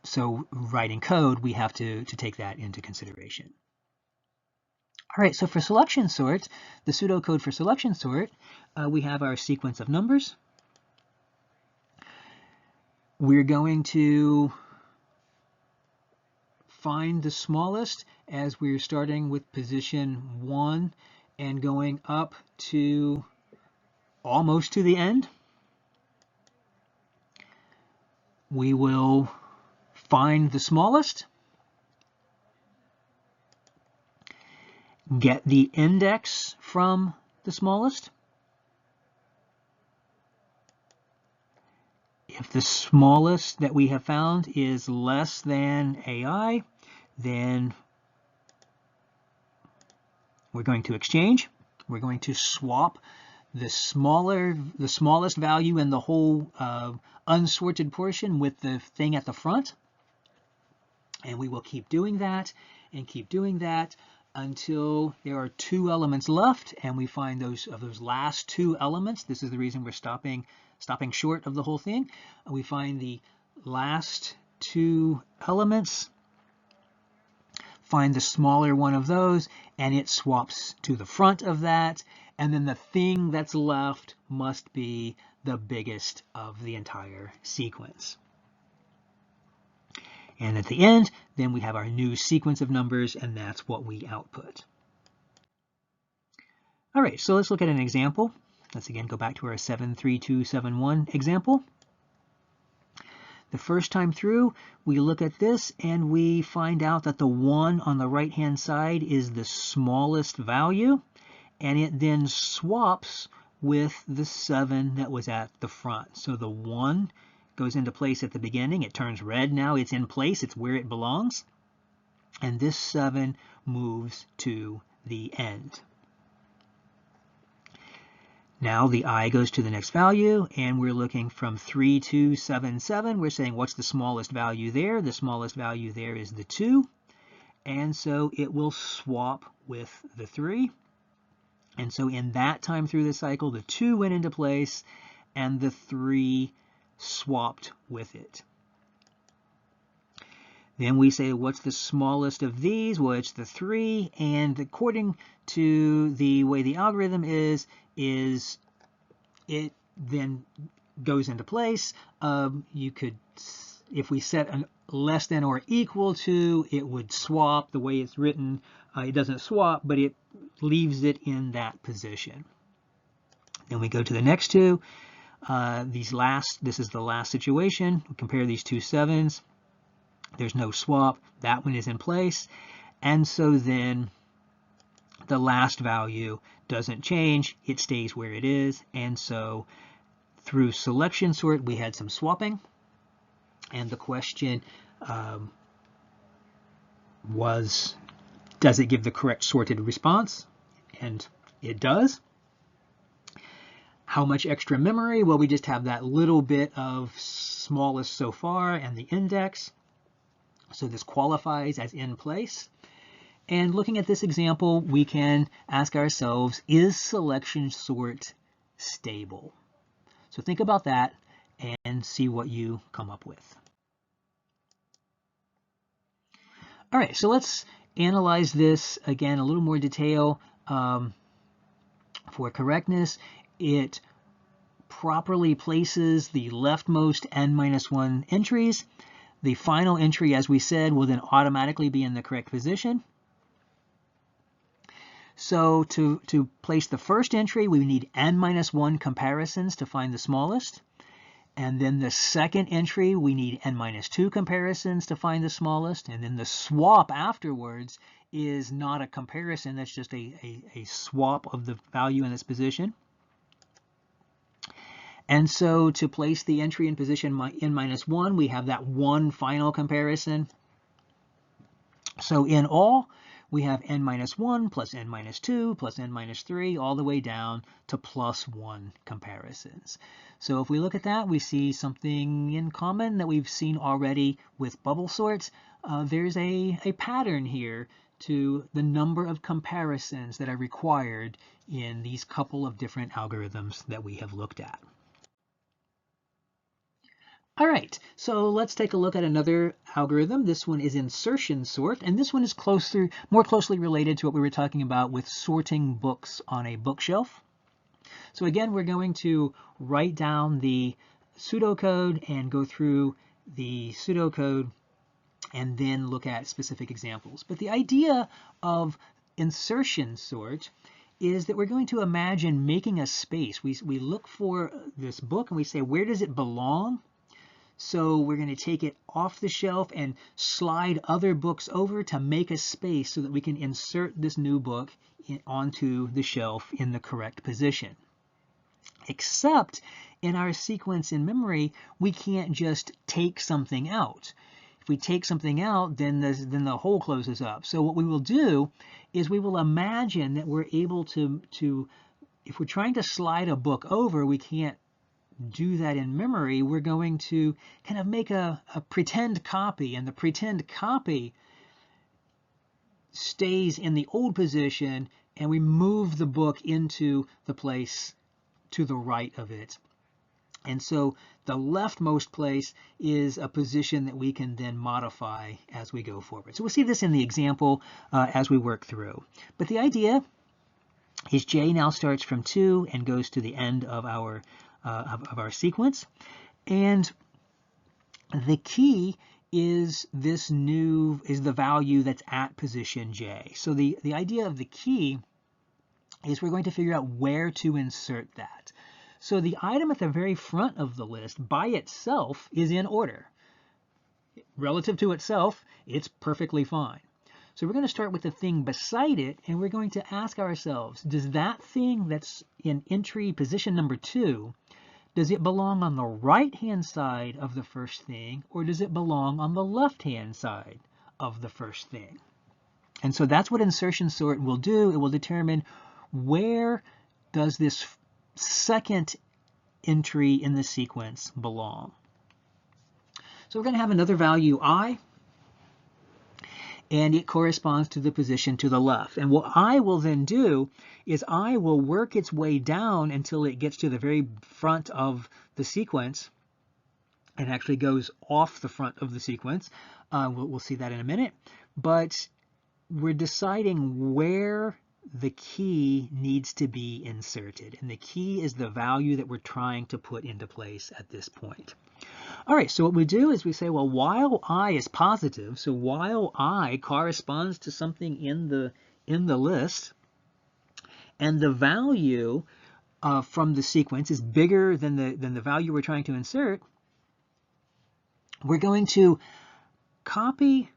So writing code, we have to take that into consideration. All right, so for selection sort, the pseudocode for selection sort, we have our sequence of numbers. We're going to find the smallest as we're starting with position 1 and going up to almost to the end. We will find the smallest, get the index from the smallest. If the smallest that we have found is less than AI, then we're going to exchange. We're going to swap the smallest value in the whole unsorted portion with the thing at the front. And we will keep doing that and keep doing that until there are 2 elements left, and we find those last 2 elements. This is the reason we're stopping short of the whole thing. We find the last 2 elements, find the smaller one of those, and it swaps to the front of that, and then the thing that's left must be the biggest of the entire sequence. And at the end, then we have our new sequence of numbers, and that's what we output. All right, so let's look at an example. Let's again go back to our 73271 example. The first time through, we look at this and we find out that the 1 on the right-hand side is the smallest value, and it then swaps with the 7 that was at the front. So the 1 goes into place at the beginning. It turns red now. It's in place. It's where it belongs. And this 7 moves to the end. Now the I goes to the next value, and we're looking from 3277. We're saying what's the smallest value there? The smallest value there is the 2. And so it will swap with the 3. And so in that time through the cycle, the 2 went into place and the 3 swapped with it. Then we say, what's the smallest of these? Well, it's the 3, and according to the way the algorithm is it then goes into place. You could, if we set a less than or equal to, it would swap. The way it's written, it doesn't swap, but it leaves it in that position. Then we go to the next 2. This is the last situation. We compare these 2 7s. There's no swap. That one is in place. And so then the last value doesn't change. It stays where it is. And so through selection sort, we had some swapping. And the question was, does it give the correct sorted response? And it does. How much extra memory? Well, we just have that little bit of smallest so far and the index. So this qualifies as in place. And looking at this example, we can ask ourselves, is selection sort stable. So think about that and see what you come up with. All right, so let's analyze this again in a little more detail. For correctness, it properly places the leftmost n-1 entries. The final entry, as we said, will then automatically be in the correct position. So to place the first entry, we need n-1 comparisons to find the smallest. And then the second entry, we need n-2 comparisons to find the smallest. And then the swap afterwards is not a comparison, that's just a swap of the value in this position. And so to place the entry in position n-1, we have that one final comparison. So in all, we have n-1 plus n-2 plus n-3 all the way down to +1 comparisons. So if we look at that, we see something in common that we've seen already with bubble sorts. There's a pattern here to the number of comparisons that are required in these couple of different algorithms that we have looked at. All right, so let's take a look at another algorithm. This one is insertion sort, and this one is more closely related to what we were talking about with sorting books on a bookshelf. So again, we're going to write down the pseudocode and go through the pseudocode and then look at specific examples. But the idea of insertion sort is that we're going to imagine making a space. We look for this book and we say, where does it belong? So we're going to take it off the shelf and slide other books over to make a space so that we can insert this new book onto the shelf in the correct position. Except in our sequence in memory, we can't just take something out. If we take something out, then the hole closes up. So what we will do is we will imagine that we're able to if we're trying to slide a book over, we can't do that in memory. We're going to kind of make a pretend copy, and the pretend copy stays in the old position, and we move the book into the place to the right of it. And so the leftmost place is a position that we can then modify as we go forward. So we'll see this in the example as we work through. But the idea is J now starts from 2 and goes to the end of our sequence, and the key is the value that's at position J. So the idea of the key is we're going to figure out where to insert that. So the item at the very front of the list by itself is in order. Relative to itself, it's perfectly fine. So we're going to start with the thing beside it, and we're going to ask ourselves, does that thing that's in entry position number 2, does it belong on the right-hand side of the first thing, or does it belong on the left-hand side of the first thing? And so that's what insertion sort will do. It will determine where does this second entry in the sequence belong. So we're going to have another value I, and it corresponds to the position to the left. And what I will then do is I will work its way down until it gets to the very front of the sequence and actually goes off the front of the sequence. We'll see that in a minute. But we're deciding where the key needs to be inserted. And the key is the value that we're trying to put into place at this point. All right, so what we do is we say, well, while I is positive, so while I corresponds to something in the list, and the value from the sequence is bigger than the value we're trying to insert, we're going to copy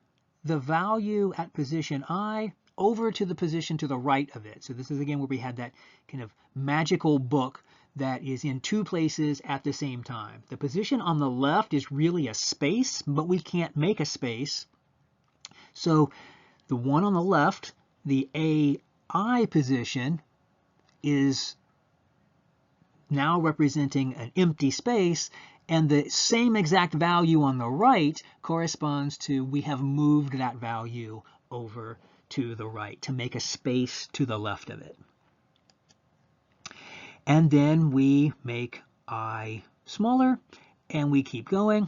the value at position I over to the position to the right of it. So this is again where we had that kind of magical book that is in 2 places at the same time. The position on the left is really a space, but we can't make a space. So the one on the left, the AI position, is now representing an empty space, and the same exact value on the right corresponds to we have moved that value over to the right to make a space to the left of it. And then we make I smaller, and we keep going,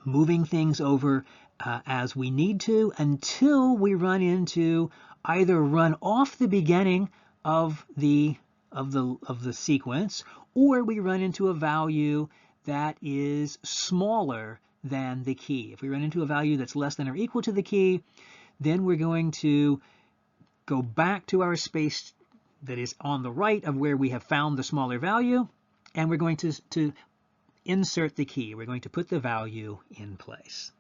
moving things over as we need to until we run into either run off the beginning of the sequence, or we run into a value that is smaller than the key. If we run into a value that's less than or equal to the key, then we're going to go back to our space that is on the right of where we have found the smaller value, and we're going to insert the key. We're going to put the value in place.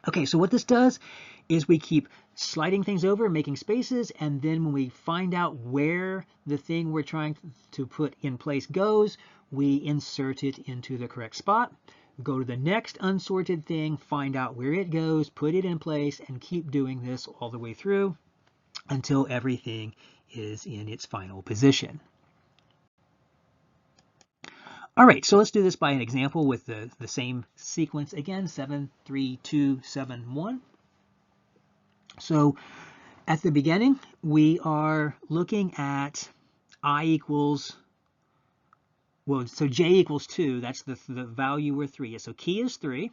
Okay, so what this does is we keep sliding things over, making spaces, and then when we find out where the thing we're trying to put in place goes, we insert it into the correct spot, go to the next unsorted thing, find out where it goes, put it in place, and keep doing this all the way through until everything is in its final position. All right, so let's do this by an example with the same sequence again, 7, 3, 2, 7, 1. So at the beginning, we are looking at I equals, well, so j equals 2, that's the value where 3 is. So key is 3.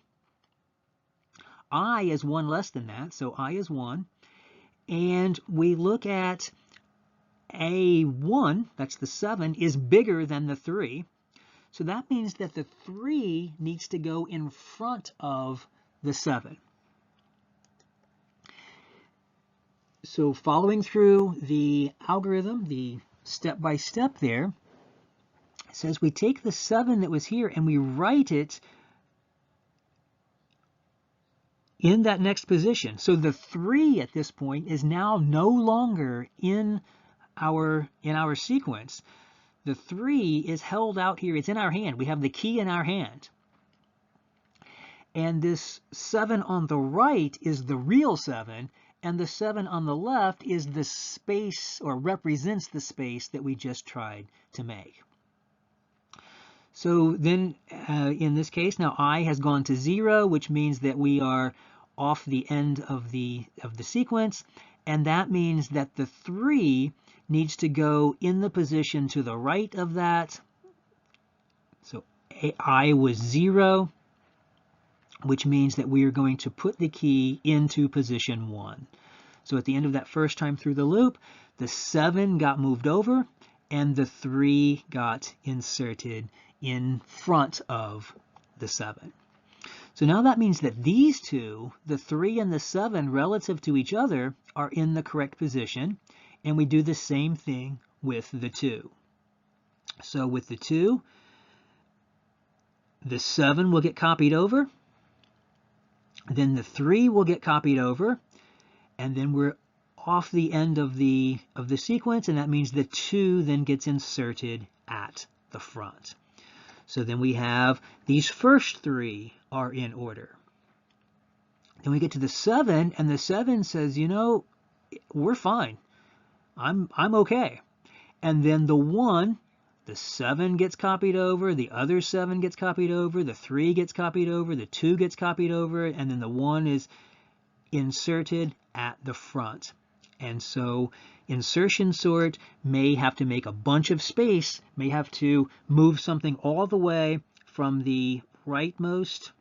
I is 1 less than that, so I is 1. And we look at A1, that's the 7, is bigger than the 3. So that means that the 3 needs to go in front of the 7. So following through the algorithm, the step-by-step there, it says we take the 7 that was here and we write it in that next position. So the 3 at this point is now no longer in our sequence. The 3 is held out here. It's in our hand. We have the key in our hand. And this 7 on the right is the real 7, and the 7 on the left is the space, or represents the space that we just tried to make. So then in this case, now I has gone to 0, which means that we are off the end of the sequence, and that means that the 3 needs to go in the position to the right of that. So I was 0, which means that we are going to put the key into position 1. So at the end of that first time through the loop, the 7 got moved over and the 3 got inserted in front of the 7. So now that means that these two, the 3 and the 7, relative to each other, are in the correct position. And we do the same thing with the 2. So with the 2, the 7 will get copied over, then the 3 will get copied over, and then we're off the end of the sequence, and that means the 2 then gets inserted at the front. So then we have these first 3 are in order. Then we get to the 7, and the 7 says, you know, we're fine. I'm okay. And then the 1, the 7 gets copied over, the other 7 gets copied over, the 3 gets copied over, the 2 gets copied over, and then the 1 is inserted at the front. And so insertion sort may have to make a bunch of space, may have to move something all the way from the rightmost,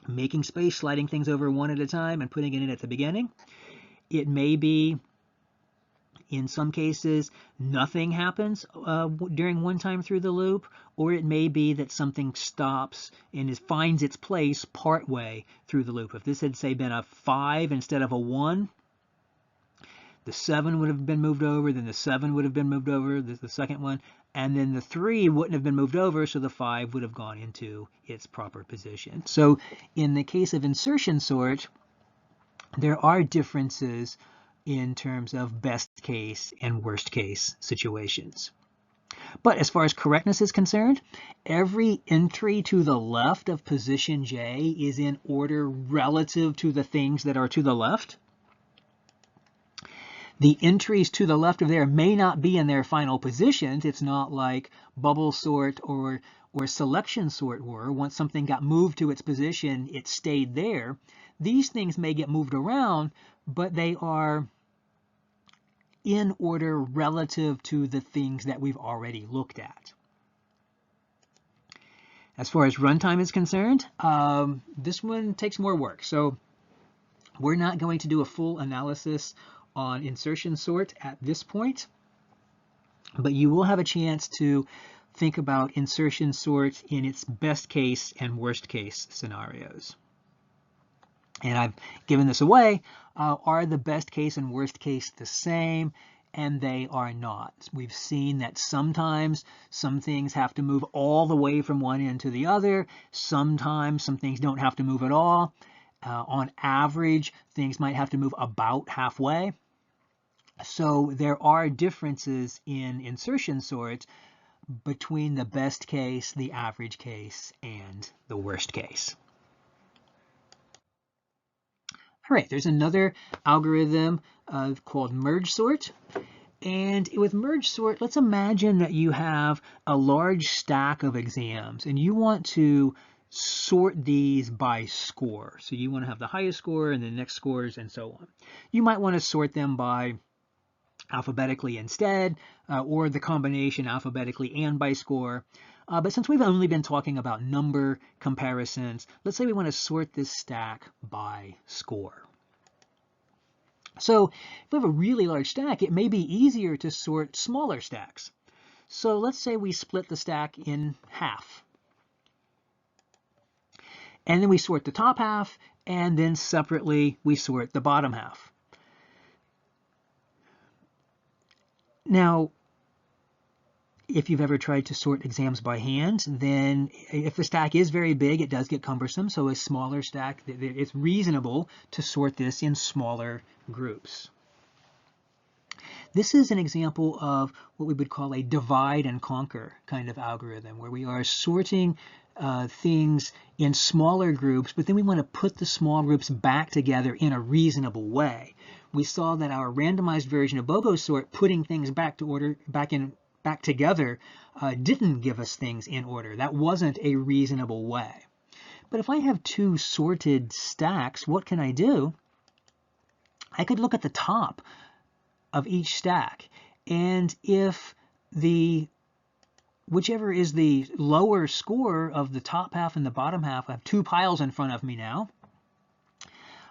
making space, sliding things over one at a time and putting it in at the beginning. It may be, in some cases, nothing happens during one time through the loop, or it may be that something stops and finds its place partway through the loop. If this had, say, been a 5 instead of a 1, the 7 would have been moved over, then the 7 would have been moved over, the second one, and then the 3 wouldn't have been moved over, so the 5 would have gone into its proper position. So in the case of insertion sort, there are differences in terms of best case and worst case situations. But as far as correctness is concerned, every entry to the left of position J is in order relative to the things that are to the left. The entries to the left of there may not be in their final positions. It's not like bubble sort or selection sort were. Once something got moved to its position, it stayed there. These things may get moved around, but they are in order relative to the things that we've already looked at. As far as runtime is concerned, this one takes more work. So we're not going to do a full analysis on insertion sort at this point, but you will have a chance to think about insertion sort in its best case and worst case scenarios. And I've given this away. Are the best case and worst case the same? And they are not. We've seen that sometimes some things have to move all the way from one end to the other. Sometimes some things don't have to move at all. On average, things might have to move about halfway. So there are differences in insertion sort between the best case, the average case, and the worst case. All right, there's another algorithm called merge sort. And with merge sort, let's imagine that you have a large stack of exams and you want to sort these by score. So you want to have the highest score and the next scores and so on. You might want to sort them by alphabetically instead, or the combination alphabetically and by score. But since we've only been talking about number comparisons, let's say we want to sort this stack by score. So if we have a really large stack, it may be easier to sort smaller stacks. So let's say we split the stack in half. And then we sort the top half, and then separately we sort the bottom half. Now, if you've ever tried to sort exams by hand, then if the stack is very big, it does get cumbersome. So a smaller stack, it's reasonable to sort this in smaller groups. This is an example of what we would call a divide and conquer kind of algorithm, where we are sorting things in smaller groups, but then we want to put the small groups back together in a reasonable way. We saw that our randomized version of BOGO sort, putting things back together, didn't give us things in order. That wasn't a reasonable way. But if I have two sorted stacks, what can I do? I could look at the top of each stack, and if whichever is the lower score of the top half and the bottom half, I have two piles in front of me now,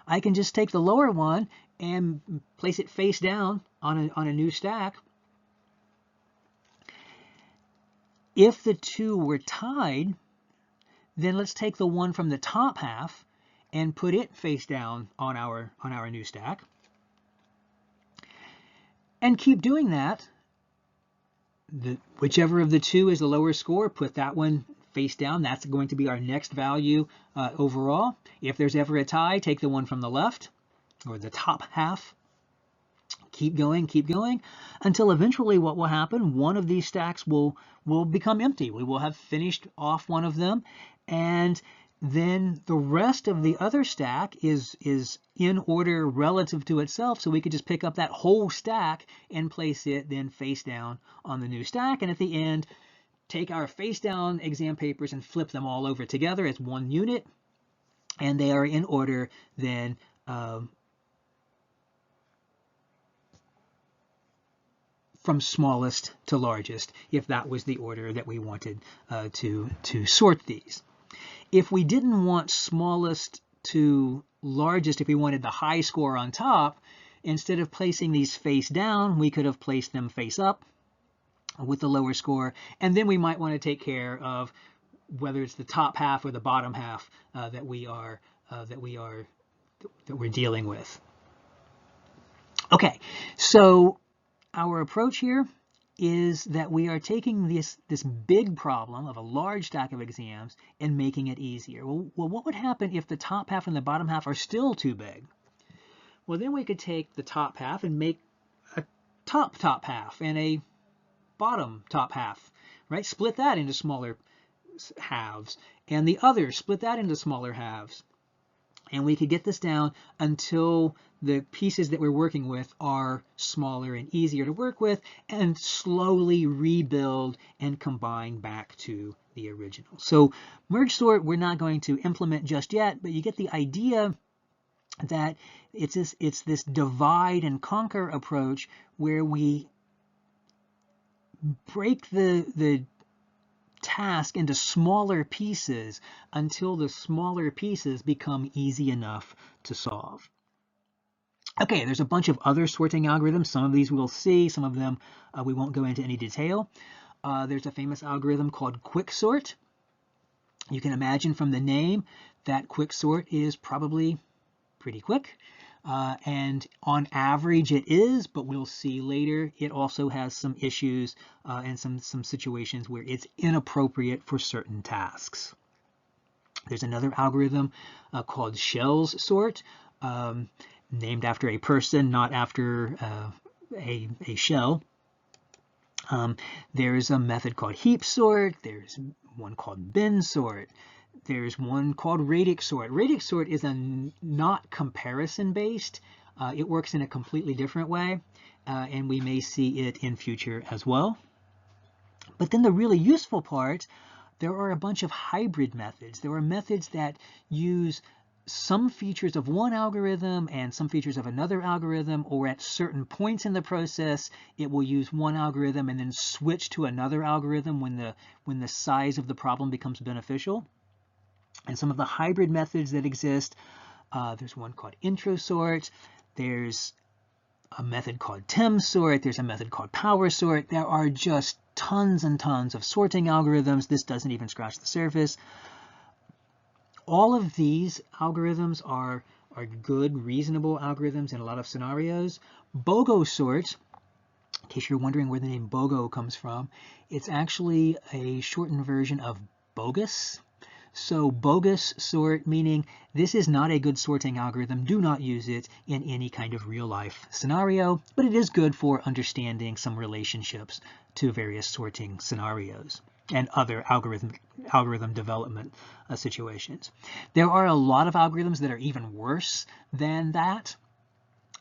I can just take the lower one and place it face down on a new stack. If the two were tied, then let's take the one from the top half and put it face down on our new stack. And keep doing that. Whichever of the two is the lower score, put that one face down. That's going to be our next value overall. If there's ever a tie, take the one from the left or the top half. Keep going until eventually what will happen, one of these stacks will become empty. We will have finished off one of them, and then the rest of the other stack is in order relative to itself, so we could just pick up that whole stack and place it then face down on the new stack, and at the end take our face down exam papers and flip them all over together as one unit, and they are in order then from smallest to largest, if that was the order that we wanted to sort these. If we didn't want smallest to largest, if we wanted the high score on top, instead of placing these face down, we could have placed them face up with the lower score, and then we might want to take care of whether it's the top half or the bottom half that we're dealing with. Okay, so our approach here is that we are taking this big problem of a large stack of exams and making it easier. Well, what would happen if the top half and the bottom half are still too big? Well, then we could take the top half and make a top half and a bottom top half, right? Split that into smaller halves, and the other, split that into smaller halves. And we could get this down until the pieces that we're working with are smaller and easier to work with, and slowly rebuild and combine back to the original. So merge sort we're not going to implement just yet, but you get the idea that it's this divide and conquer approach where we break the task into smaller pieces until the smaller pieces become easy enough to solve. Okay, there's a bunch of other sorting algorithms. Some of these we'll see, some of them we won't go into any detail. There's a famous algorithm called quicksort. You can imagine from the name that quicksort is probably pretty quick. And on average it is, but we'll see later it also has some issues and some situations where it's inappropriate for certain tasks. There's another algorithm called shells sort, named after a person, not after a shell. There's a method called heap sort. There's one called bin sort. There's one called radix sort. Radix sort is not comparison based. It works in a completely different way, and we may see it in future as well. But then the really useful part, there are a bunch of hybrid methods. There are methods that use some features of one algorithm and some features of another algorithm, or at certain points in the process, it will use one algorithm and then switch to another algorithm when the size of the problem becomes beneficial. And some of the hybrid methods that exist, there's one called intro sort, there's a method called tem sort, there's a method called power sort. There are just tons and tons of sorting algorithms. This doesn't even scratch the surface. All of these algorithms are good, reasonable algorithms in a lot of scenarios. BOGO sort, in case you're wondering where the name BOGO comes from, it's actually a shortened version of bogus. So bogus sort, meaning this is not a good sorting algorithm. Do not use it in any kind of real life scenario, but it is good for understanding some relationships to various sorting scenarios and other algorithm development situations. There are a lot of algorithms that are even worse than that.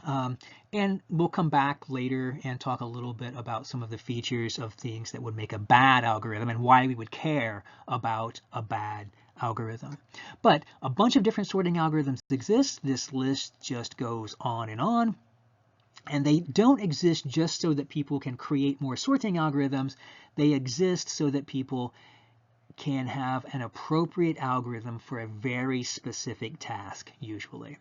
And we'll come back later and talk a little bit about some of the features of things that would make a bad algorithm and why we would care about a bad algorithm. But a bunch of different sorting algorithms exist. This list just goes on. And they don't exist just so that people can create more sorting algorithms. They exist so that people can have an appropriate algorithm for a very specific task, usually.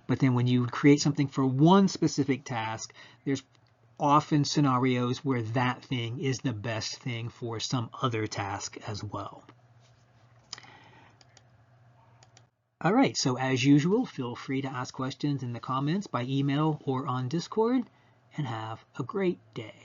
But then when you create something for one specific task, there's often scenarios where that thing is the best thing for some other task as well. All right, so as usual, feel free to ask questions in the comments by email or on Discord, and have a great day.